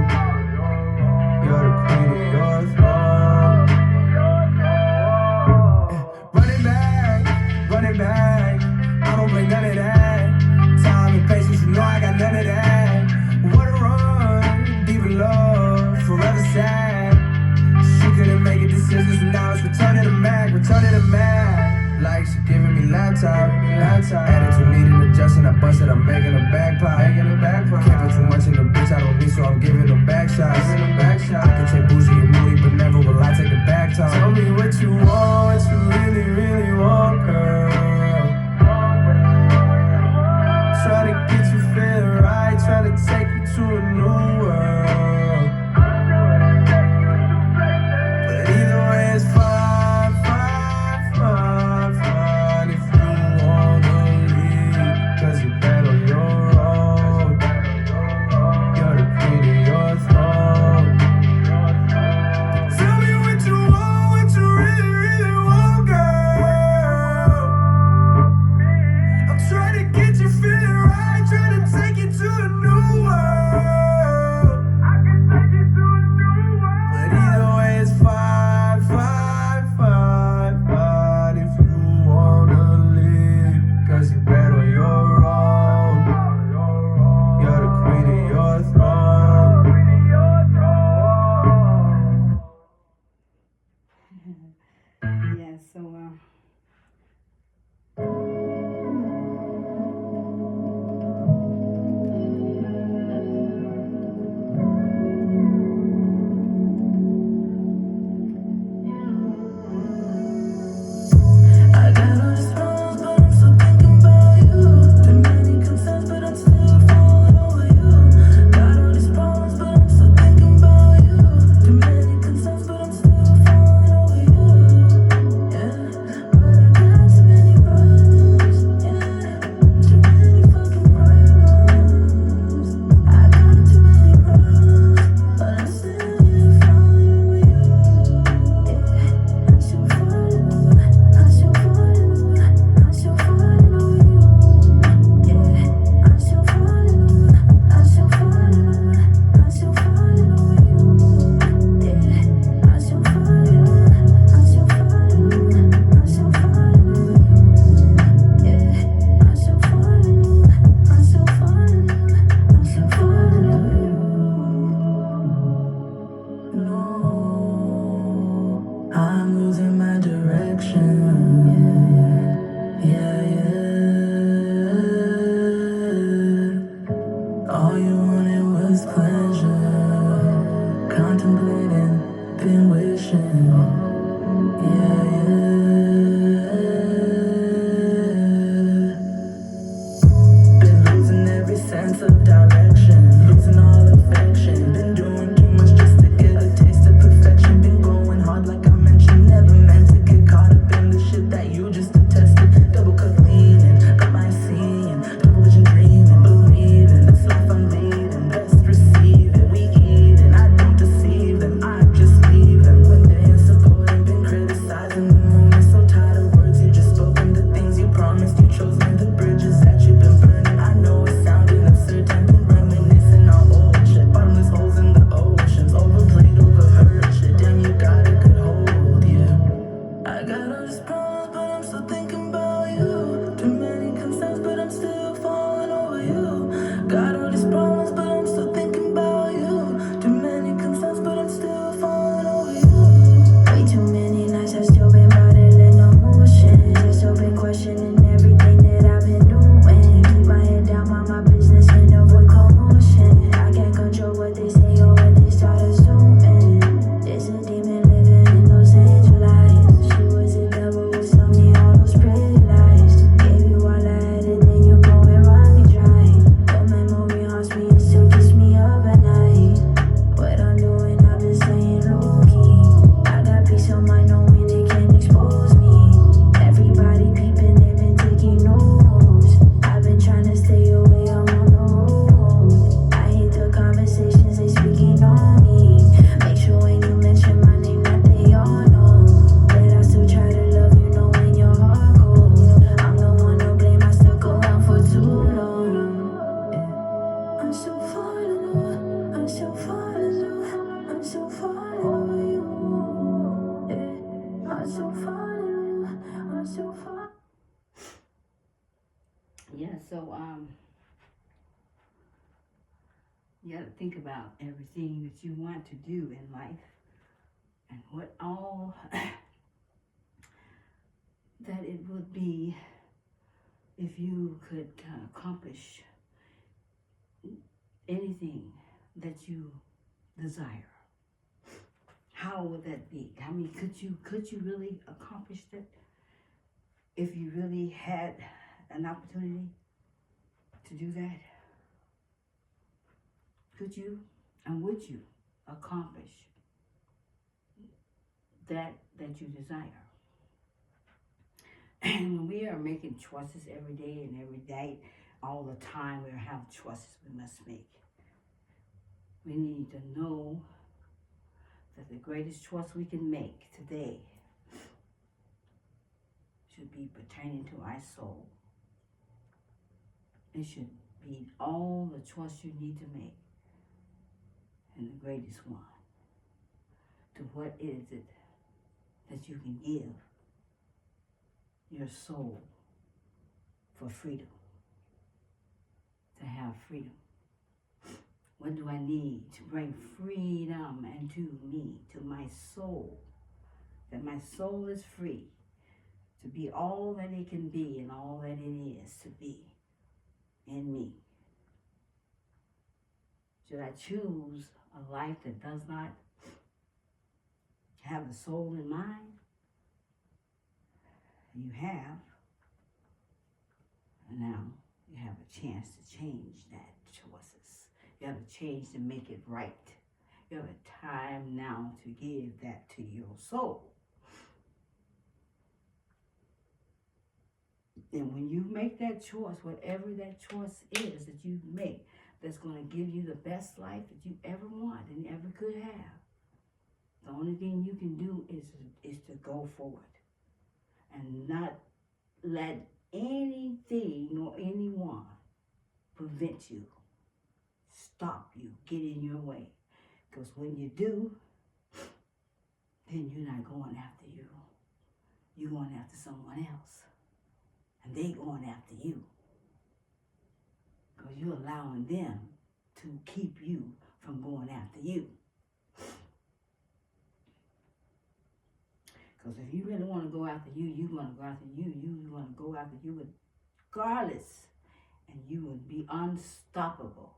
[SPEAKER 2] You're the queen of your throne. Run it back, I don't play none of that. Time and patience, you know I got none of that. What a run, deep in love, forever sad. She couldn't make a decision, so now it's returning to Mac. Like she giving me laptop. Attitude needing adjusting, I busted, I'm making a backpop. Can't put too much in the bitch, I don't need, so I'm giving them back shots. I can take bougie and moody, but never will I take the back talk. Tell me what you want, what you really, really want, girl. Try to get you feeling right, try to take you to a new world. But either way, it's fine, fine, fine, fine. If you wanna leave, cause you're bad on your own. You're the queen of your throne. Tell me what you want, what you really, really want, girl. I'm trying to get you feeling right, trying to take you to a new world. But either way, it's fine, fine, fine, fine. If you wanna leave, cause you're bad on your own. You're the queen of your throne.
[SPEAKER 1] Yeah, so
[SPEAKER 2] I got all these problems, but I'm still thinking about you. Too many concerns, but I'm still falling over you. Got all these problems, but I'm still thinking about you. Too many concerns, but I'm still falling over you. Yeah, but I got too many problems. Yeah, too many fucking problems. I got too many problems, but I'm still here falling over you. Yeah, I'm still falling over. I'm still falling over. I'm still falling over you. Yeah, I'm still falling over. I'm still falling over. I'm still falling over you. Yeah, I'm still falling over. I'm still falling over. I'm still falling over you. Yeah, I'm still falling over. I'm still falling over. I'm still falling over you. No, I'm losing my direction. Yeah, yeah. All you wanted was pleasure. Contemplating, been wishing. Yeah, yeah. Been losing every sense of direction. Losing all affection. Been doing too much just to get a taste of perfection. Been going hard like I mentioned. Never meant to get caught up in the shit that you just detested. Double cut leaning, got my seeing. Double vision dreaming, believing. This life I'm leading, best receiving. We eating, I don't deceive them, I just leave them when they ain't supporting.
[SPEAKER 1] so you got to think about everything that you want to do in life and what all that it would be if you could accomplish anything that you desire. How would that be? I mean, could you really accomplish that if you really had an opportunity to do that? Could you and would you accomplish that you desire? And when we are making choices every day and every day, all the time, we have choices we must make. We need to know that the greatest choice we can make today should be pertaining to our soul. It should be all the choice you need to make, and the greatest one. To what is it that you can give your soul for freedom? To have freedom. What do I need to bring freedom into me, to my soul? That my soul is free to be all that it can be and all that it is to be in me. Should I choose a life that does not have the soul in mind? You have. And now you have a chance to change that choices. You have a chance to make it right. You have a time now to give that to your soul. And when you make that choice, whatever that choice is that you make, that's going to give you the best life that you ever want and ever could have, the only thing you can do is to go forward and not let anything or anyone prevent you, stop you, get in your way. Because when you do, then you're not going after you. You're going after someone else. And they going after you. Because you're allowing them to keep you from going after you. Because if you really want to go after you, you're going to go after you. You're going to go after you regardless. And you will be unstoppable.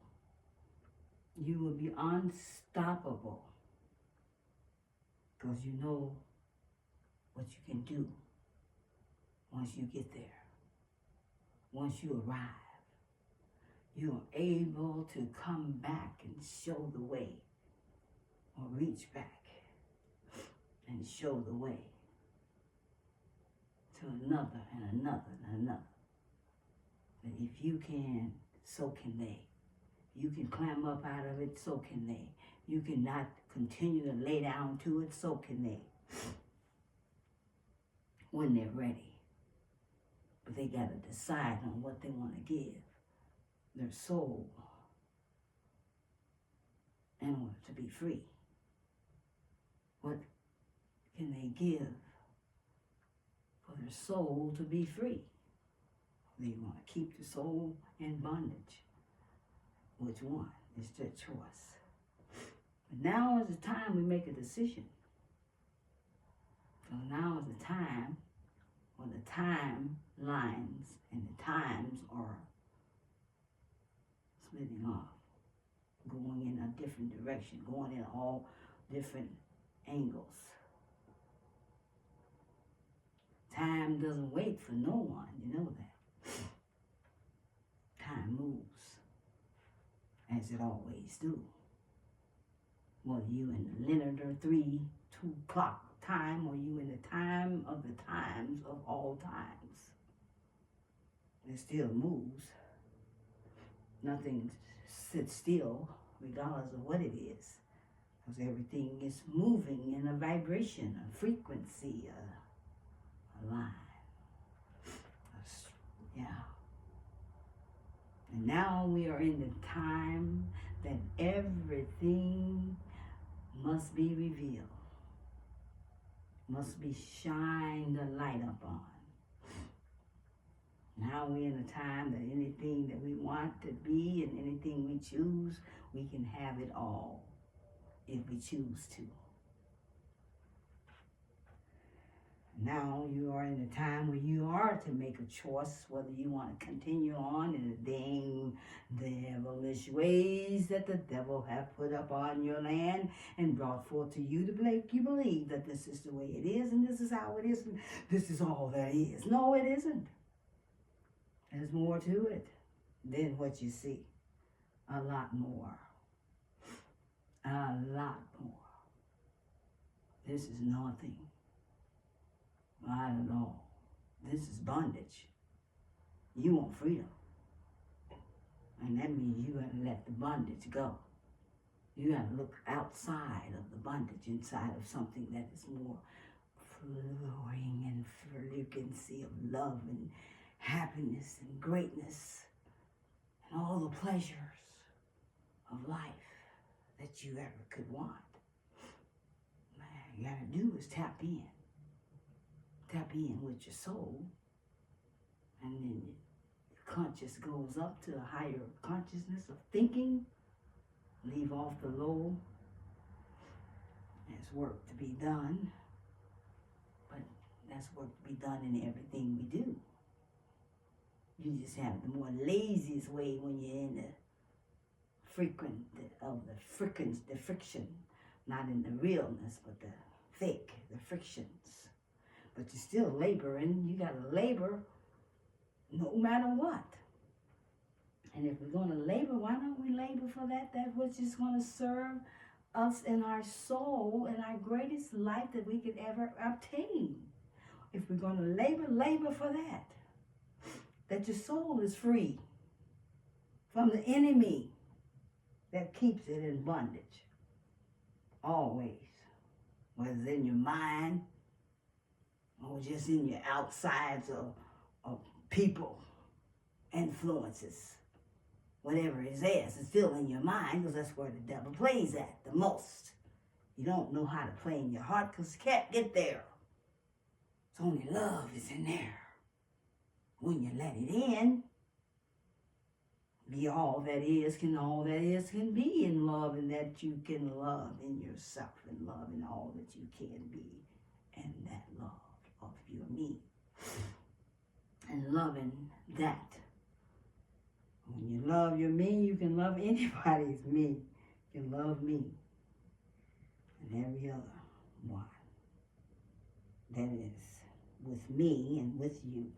[SPEAKER 1] You will be unstoppable. Because you know what you can do once you get there. Once you arrive, you are able to come back and show the way, or reach back and show the way to another and another and another. That if you can, so can they. You can climb up out of it, so can they. You cannot continue to lay down to it, so can they. When they're ready. But they got to decide on what they want to give their soul in order to be free. What can they give for their soul to be free? They want to keep the soul in bondage. Which one? It's their choice. But now is the time we make a decision. So now is the time when the timelines and the times are splitting off, going in a different direction, going in all different angles. Time doesn't wait for no one, you know that. Time moves, as it always do. Whether you in the linear 2 o'clock time, or you in the time of the times of all times, it still moves. Nothing sits still, regardless of what it is, because everything is moving in a vibration, a frequency, a line. Yeah. And now we are in the time that everything must be revealed, must be shined the light upon. Now we're in a time that anything that we want to be and anything we choose, we can have it all if we choose to. Now you are in a time where you are to make a choice whether you want to continue on in the dang devilish ways that the devil have put up on your land and brought forth to you to make you believe that this is the way it is and this is how it is and this is all there is. No, it isn't. There's more to it than what you see. A lot more. A lot more. This is nothing. Not at all. This is bondage. You want freedom. And that means you got to let the bondage go. You got to look outside of the bondage, inside of something that is more flowing and frequency of love and happiness and greatness and all the pleasures of life that you ever could want. Man, you got to do is tap in. Tap in with your soul, and then your conscious goes up to a higher consciousness of thinking. Leave off the low. There's work to be done, but that's work to be done in everything we do. You just have the more laziest way when you're in the the friction, not in the realness, but the fake, the frictions. But you're still laboring. You got to labor no matter what. And if we're going to labor, why don't we labor for that which is going to serve us in our soul and our greatest life that we could ever obtain? If we're going to labor for that. That your soul is free from the enemy that keeps it in bondage. Always. Whether it's in your mind, or just in your outsides of people, influences, whatever it is, it's still in your mind because that's where the devil plays at the most. You don't know how to play in your heart because you can't get there. It's only love is in there. When you let it in, be all that is can be in love, and that you can love in yourself and love in all that you can be, and that love of your me. And loving that. When you love your me, you can love anybody's me. You can love me and every other one that is with me and with you.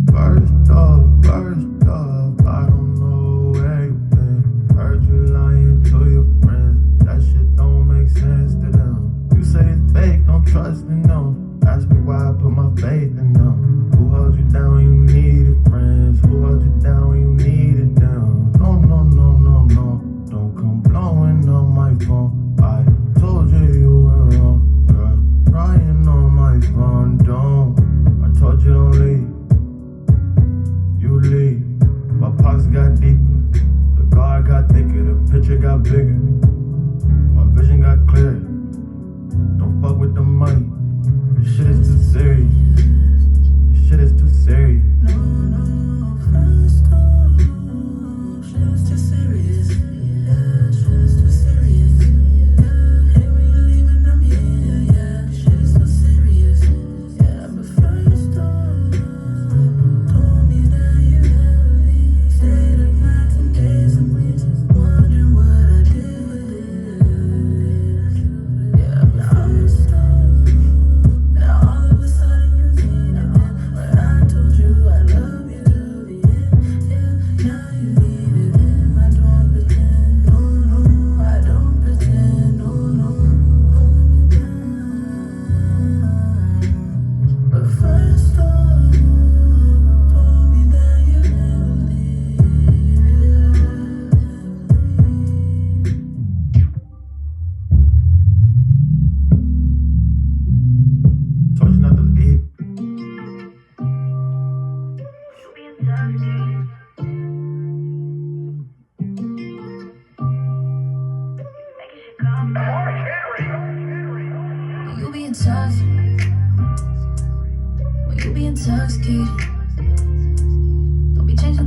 [SPEAKER 2] First off, I don't know where you've been. Heard you lying to your friends. That shit don't make sense to them. You say it's fake, don't trust in them. Ask me why I put my faith in them. Who held you down when you needed friends? Who held you down when you needed them? No, don't come blowing on my phone. I told you were wrong, girl. Crying on my phone, don't. I told you don't leave. You leave. My pockets got deeper, the guard got thicker, the picture got bigger, my vision got clearer. Don't fuck with the money, this shit is too serious. This shit is too serious. No, first off, shit is too serious. Yeah, shit is too serious. Yeah, hey, when you leaving, I'm here. Yeah, shit is too serious. Yeah, but first off, told me that you never leave. Stayed up nights and days and weeks, wondering what I did with it. Yeah, but first off, now all of a sudden you need it. When I told you I love you till the end, yeah, now you leave it in. I don't pretend, no, I don't pretend, no, hold me down. But first off, told me that you never leave. Told you not to leave.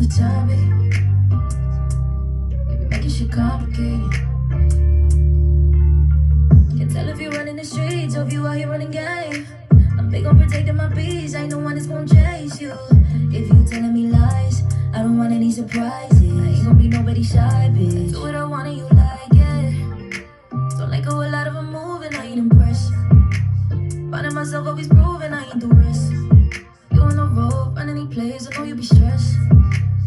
[SPEAKER 2] time, babe. You be making shit complicated. Can't tell if you're running the streets or if you out here running game. I'm big on protecting my peace. I ain't no one that's gonna chase you. If you telling me lies, I don't want any surprises. I ain't gonna be nobody shy, bitch. Do what I want and you like it. Don't let go a lot of them moving, I ain't impressed. Finding myself always proving I ain't the rest. You on the road, run any plays, I know you be stressed.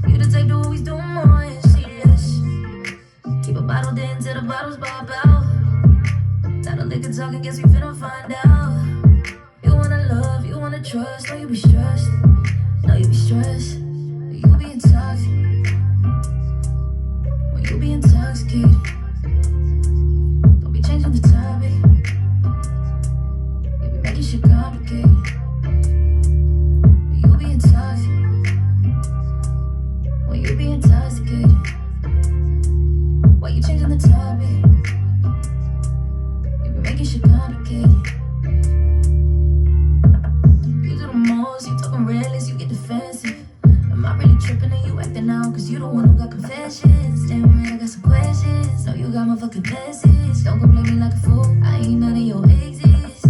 [SPEAKER 2] You the type to always do more and see less. Keep a bottle in till the bottles pop out. Got a liquor talking, guess we finna find out. You wanna love, you wanna trust, know you be stressed. Know you be stressed, but you be intoxicated. When you be intoxicated, don't be changing the topic. You be making shit complicated. But you be intoxicated. When you be intoxicated, why you changing the topic? You be making shit complicated. You do the most, you talking reckless, you get defensive. Am I really tripping and you acting out? Cause you the one who got confessions. Damn right, I got some questions. Know you got my fucking message. Don't go play me like a fool, I ain't none of your exes.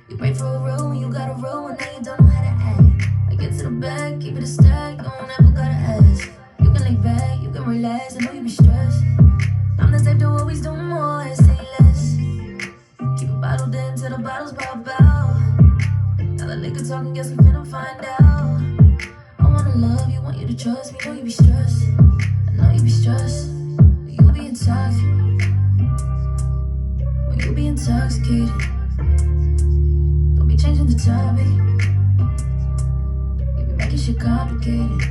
[SPEAKER 2] You break for a roll when you got a roll and now you don't know how to act. I get to the back, keep it a stack, you don't ever gotta ask. You can lay back, you can relax, I know you be stressed. I'm the type to always do more and say less. Keep a bottle in till the bottles pop out. Now the liquor talking, guess we finna find out. I wanna love you, want you to trust me, know you be stressed. I know you be stressed, but you be intoxicated. When you be intoxicated, don't be changing the topic. You be making shit complicated.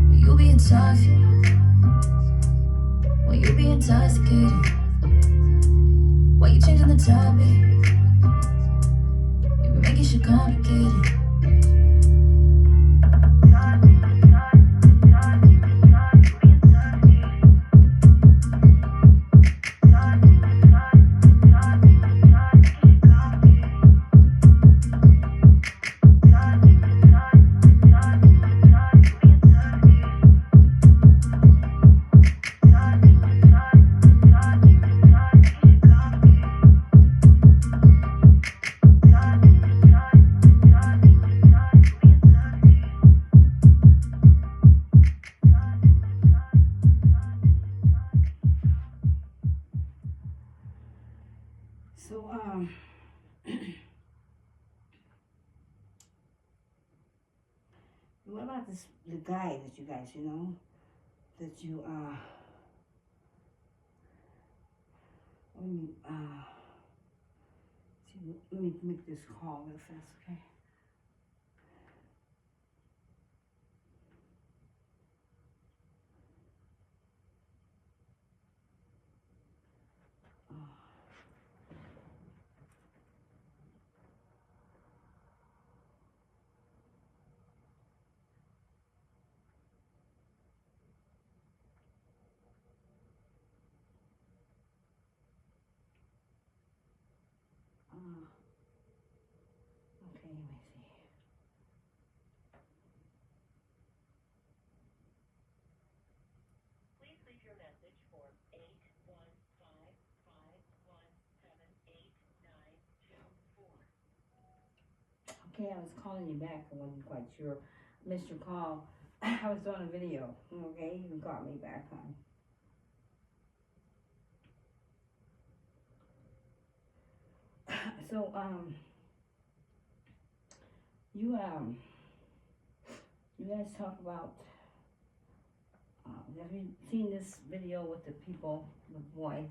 [SPEAKER 2] But you be intoxicated. When you be intoxicated, why you changing the topic? You be making shit complicated.
[SPEAKER 1] So, what about the guy that you guys, that you, let me make this call real fast, okay? Okay, let me see.
[SPEAKER 3] Please leave your message for 815-517-8924.
[SPEAKER 1] Okay, I was calling you back. I wasn't quite sure. Missed your call. I was doing a video. Okay, you can call me back, hon. So, you guys talk about, have you seen this video with the people, the boy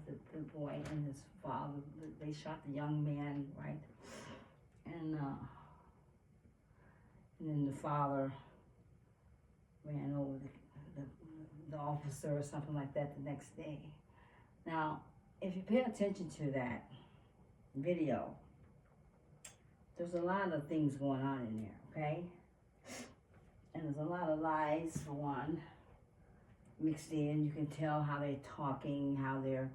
[SPEAKER 1] and his father? They shot the young man, right? And then the father ran over the officer or something like that the next day. Now, if you pay attention to that video, there's a lot of things going on in there, okay? And there's a lot of lies, for one, mixed in. You can tell how they're talking, how they're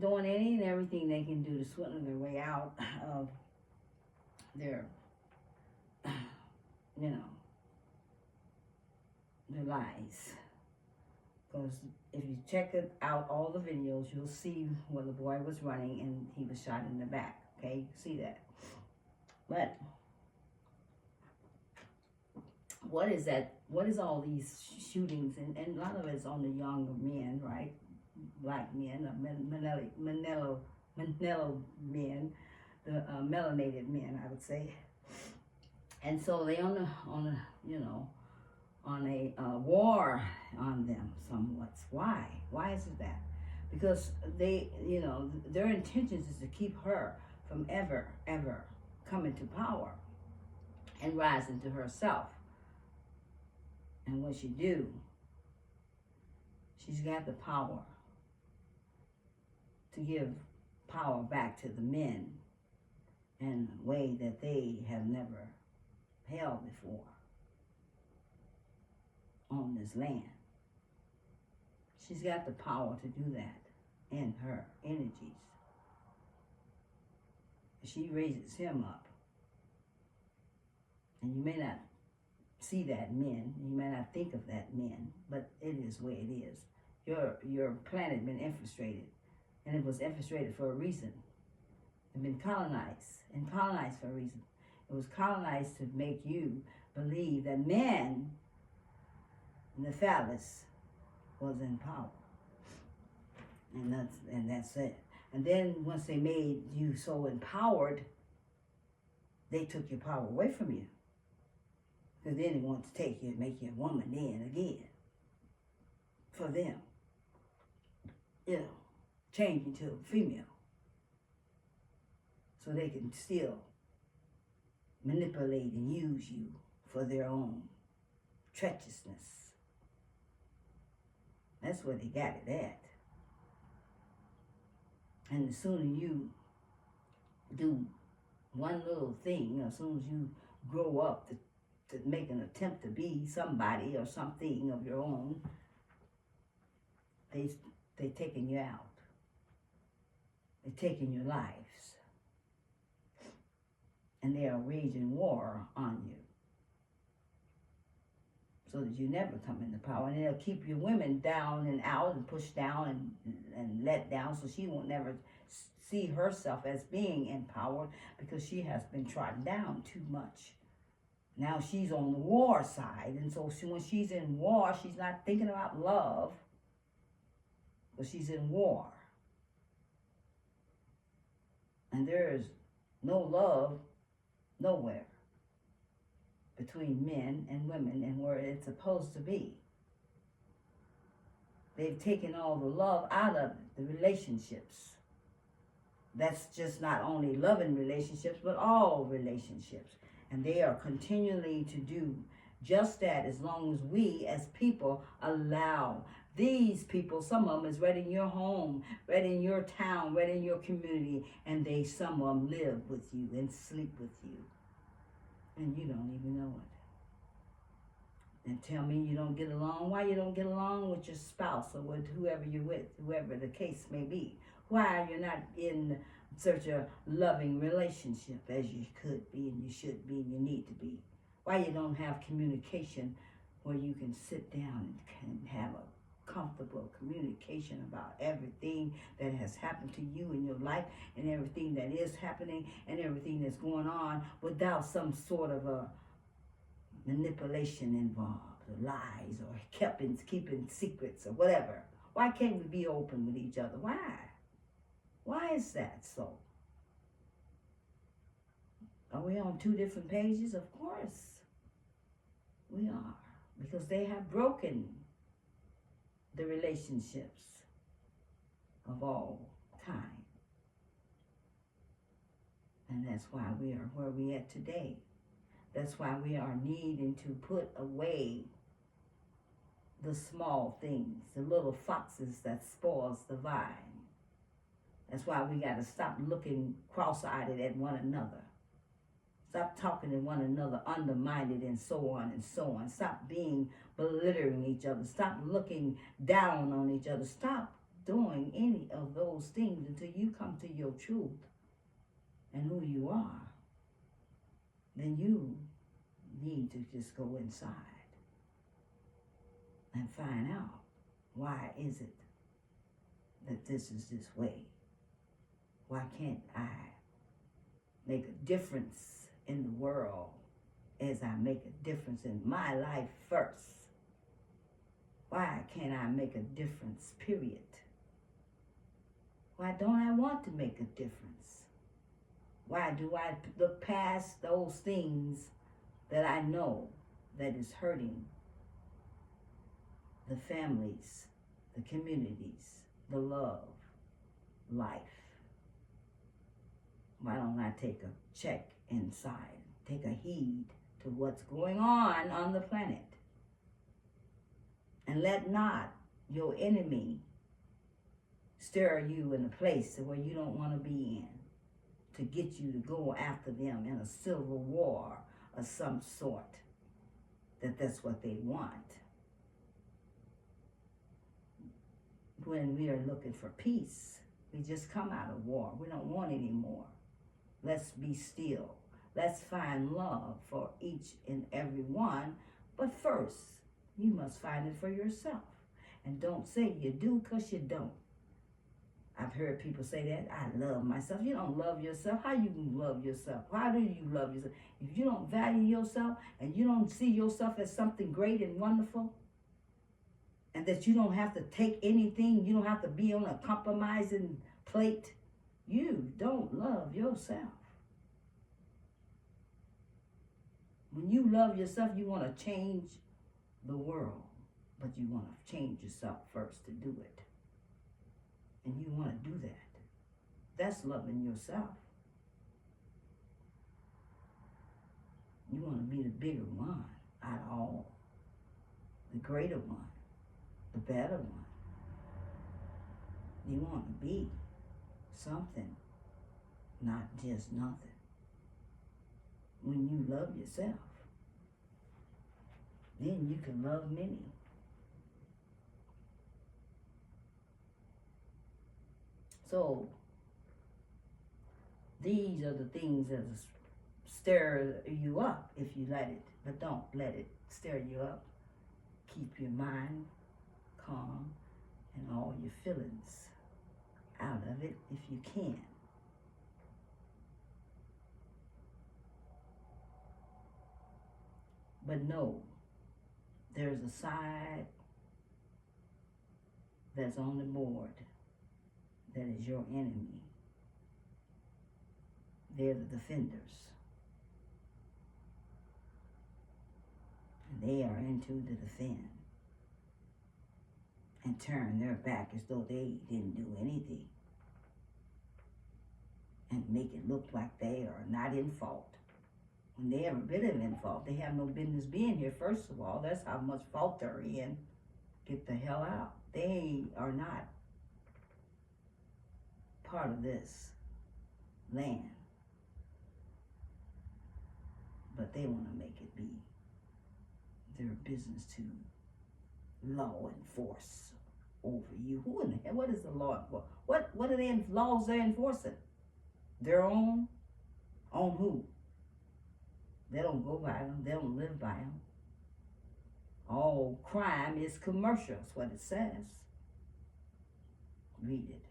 [SPEAKER 1] doing any and everything they can do to swindle their way out of their, the lies. Because if you check it out, all the videos, you'll see where the boy was running and he was shot in the back. Okay, you see that. But what is that? What is all these shootings? And a lot of it's on the younger men, right? Black men, Manelo men, the melanated men, I would say. And so they on a war on them somewhat. Why? Why is it that? Because they, their intentions is to keep her from ever coming to power and rising to herself. And what she do, she's got the power to give power back to the men in a way that they have never held before on this land. She's got the power to do that in her energies. She raises him up. And you may not see that men, you may not think of that men, but it is the way it is. Your planet been infiltrated, and it was infiltrated for a reason. It's been colonized, and colonized for a reason. It was colonized to make you believe that man in the phallus was in power. And that's it. And then once they made you so empowered, they took your power away from you. Because then they want to take you and make you a woman then again. For them. Change you to a female. So they can still manipulate and use you for their own treacherousness. That's where they got it at. And the sooner you do one little thing, as soon as you grow up to make an attempt to be somebody or something of your own, they taking you out. They're taking your lives. And they are waging war on you. So that you never come into power. And they'll keep your women down and out and pushed down and let down, so she won't never see herself as being empowered, because she has been trodden down too much. Now she's on the war side, and so when she's in war, she's not thinking about love, but she's in war. And there's no love nowhere between men and women and where it's supposed to be. They've taken all the love out of the relationships. That's just not only loving relationships, but all relationships. And they are continually to do just that, as long as we as people allow these people. Some of them is right in your home, right in your town, right in your community, and some of them live with you and sleep with you. And you don't even know it. And tell me you don't get along. Why you don't get along with your spouse or with whoever you're with, whoever the case may be. Why you're not in such a loving relationship as you could be and you should be and you need to be. Why you don't have communication where you can sit down and have a comfortable communication about everything that has happened to you in your life and everything that is happening and everything that's going on without some sort of a manipulation involved, or lies, or keeping secrets or whatever. Why can't we be open with each other? Why? Why is that so? Are we on two different pages? Of course we are, because they have broken the relationships of all time. And that's why we are where we are today. That's why we are needing to put away the small things, the little foxes that spoils the vine. That's why we got to stop looking cross-eyed at one another. Stop talking to one another undermined and so on and so on. Stop being belittling each other. Stop looking down on each other. Stop doing any of those things until you come to your truth and who you are. Then you need to just go inside and find out, why is it that this is this way? Why can't I make a difference in the world as I make a difference in my life first? Why can't I make a difference, period? Why don't I want to make a difference? Why do I look past those things that I know that is hurting the families, the communities, the love, life? Why don't I take a check inside, take a heed to what's going on the planet? And let not your enemy stir you in a place where you don't want to be in, to get you to go after them in a civil war of some sort, that's what they want. When we are looking for peace, we just come out of war. We don't want any more. Let's be still. Let's find love for each and every one. But first, you must find it for yourself. And don't say you do, because you don't. I've heard people say that, I love myself. You don't love yourself. How you can love yourself? How do you love yourself? If you don't value yourself and you don't see yourself as something great and wonderful, and that you don't have to take anything, you don't have to be on a compromising plate, you don't love yourself. When you love yourself, you want to change the world, but you want to change yourself first to do it. And you want to do that. That's loving yourself. You want to be the bigger one out of all, the greater one, the better one. You want to be something, not just nothing. When you love yourself, then you can love many. So, these are the things that stir you up if you let it, but don't let it stir you up. Keep your mind calm and all your feelings out of it if you can. But know, there's a side that's on the board that is your enemy. They're the defenders. And they are into the defend and turn their back as though they didn't do anything and make it look like they are not in fault. When they ever been in fault, they have no business being here, first of all. That's how much fault they're in. Get the hell out. They are not part of this land. But they want to make it be their business to law enforce over you. Who in the hell? What is the law? What are the laws they're enforcing? Their own? On who? They don't go by them. They don't live by them. All crime is commercial. That's what it says. Read it.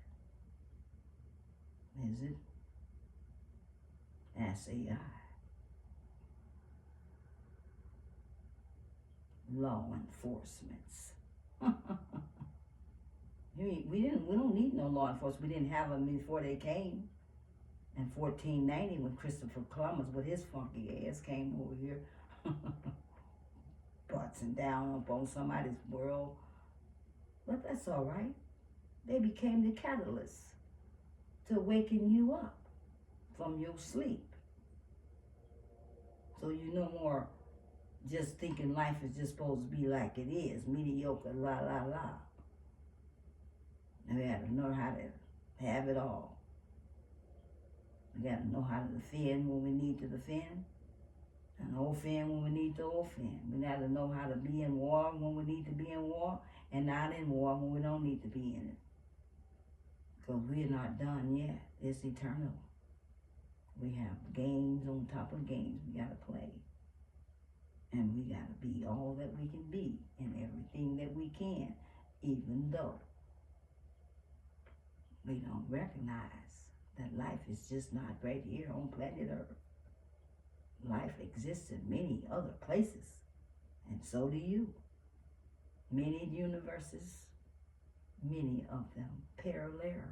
[SPEAKER 1] Is it? Ask AI. Law enforcements. We don't need no law enforcement. We didn't have them before they came. In 1490, when Christopher Columbus with his funky ass came over here, butting down up on somebody's world. But that's all right. They became the catalyst to waken you up from your sleep. So you no more just thinking life is just supposed to be like it is, mediocre, la, la, la. And we have to know how to have it all. We got to know how to defend when we need to defend, and offend when we need to offend. We got to know how to be in war when we need to be in war, and not in war when we don't need to be in it. Because we're not done yet. It's eternal. We have games on top of games we got to play. And we got to be all that we can be in everything that we can, even though we don't recognize that life is just not right here on planet Earth. Life exists in many other places, and so do you. Many universes, many of them parallel.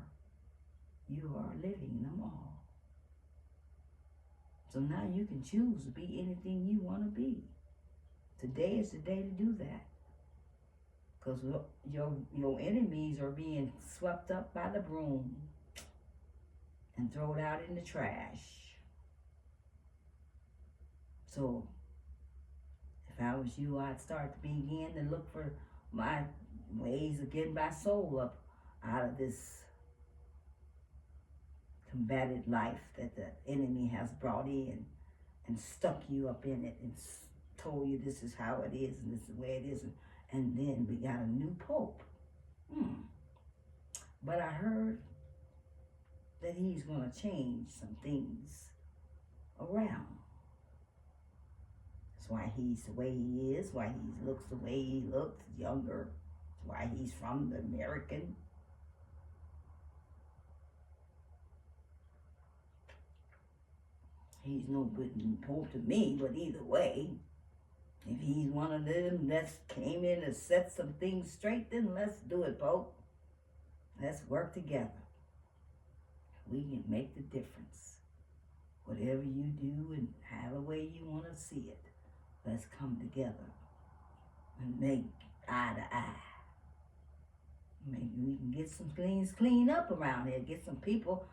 [SPEAKER 1] You are living them all. So now you can choose to be anything you want to be. Today is the day to do that. Because your enemies are being swept up by the broom and thrown out in the trash. So, if I was you, I'd start to begin to look for my ways of getting my soul up out of this combated life that the enemy has brought in and stuck you up in it and told you this is how it is and this is the way it is. And then we got a new pope. But I heard that he's going to change some things around. That's why he's the way he is, why he looks the way he looks, younger. That's why he's from the American. He's no good pope to me, but either way, if he's one of them that came in and set some things straight, then let's do it, Pope. Let's work together. We can make the difference. Whatever you do and however way you want to see it, let's come together and make eye to eye. Maybe we can get some things cleaned up around here, get some people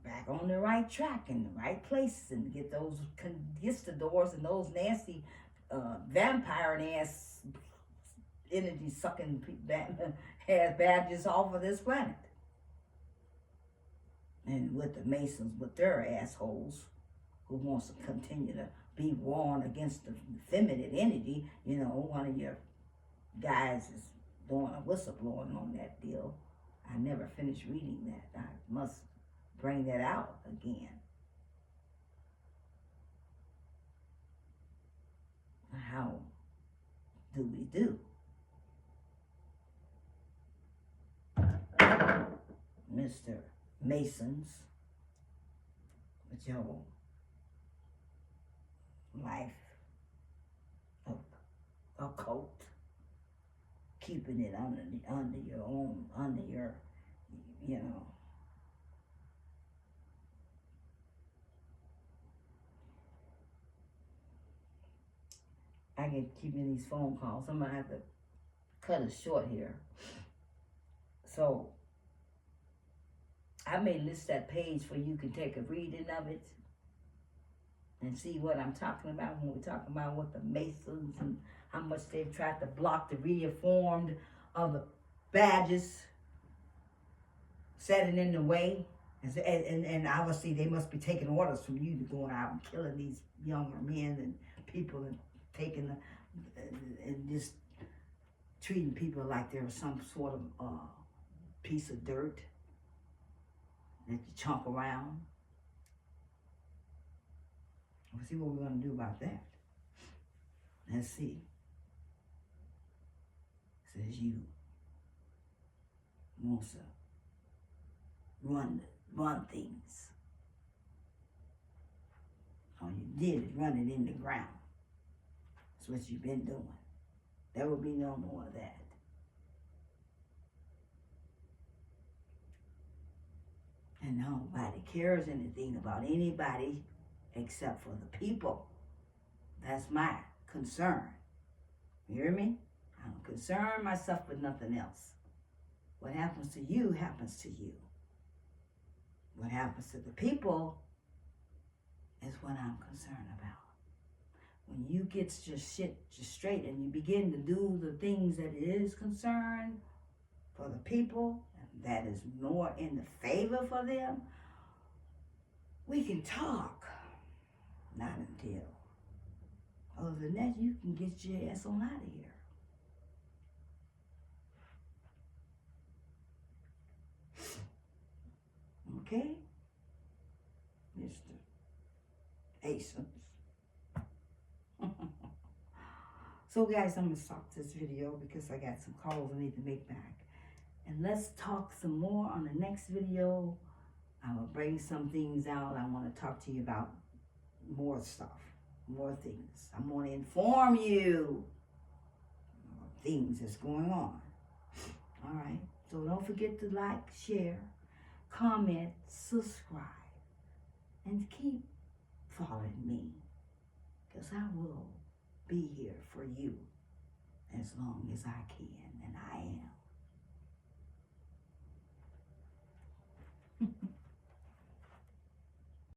[SPEAKER 1] back on the right track in the right places, and get those conquistadors and those nasty vampire ass energy sucking has badges off of this planet. And with the Masons, with their assholes who wants to continue to be warned against the feminine energy, you know, one of your guys is doing a whistleblowing on that deal. I never finished reading that. I must bring that out again. How do we do? Mr. Masons, with your life of occult, keeping it under your own, under your, you know, I get keeping these phone calls. I'm gonna have to cut it short here. So I may list that page for you can take a reading of it and see what I'm talking about when we're talking about what the Masons and how much they've tried to block the reformed of the badges, setting in the way. And obviously they must be taking orders from you to go out and killing these younger men and people and taking and just treating people like they're some sort of piece of dirt that you chunk around. We'll see what we're going to do about that. Let's see. It says you wants to run things. All you did is run it in the ground. That's what you've been doing. There will be no more of that. And nobody cares anything about anybody except for the people. That's my concern. You hear me? I don't concern myself with nothing else. What happens to you happens to you. What happens to the people is what I'm concerned about. When you get your shit just straight and you begin to do the things that is concerned for the people, and that is more in the favor for them, we can talk. Not until. Other than that, you can get your ass on out of here. Okay? Mr. Asons. So guys, I'm going to stop this video because I got some calls I need to make back. And let's talk some more on the next video. I will bring some things out. I want to talk to you about more stuff, more things. I'm going to inform you of things that's going on. All right. So don't forget to like, share, comment, subscribe, and keep following me, because I will be here for you as long as I can, and I am.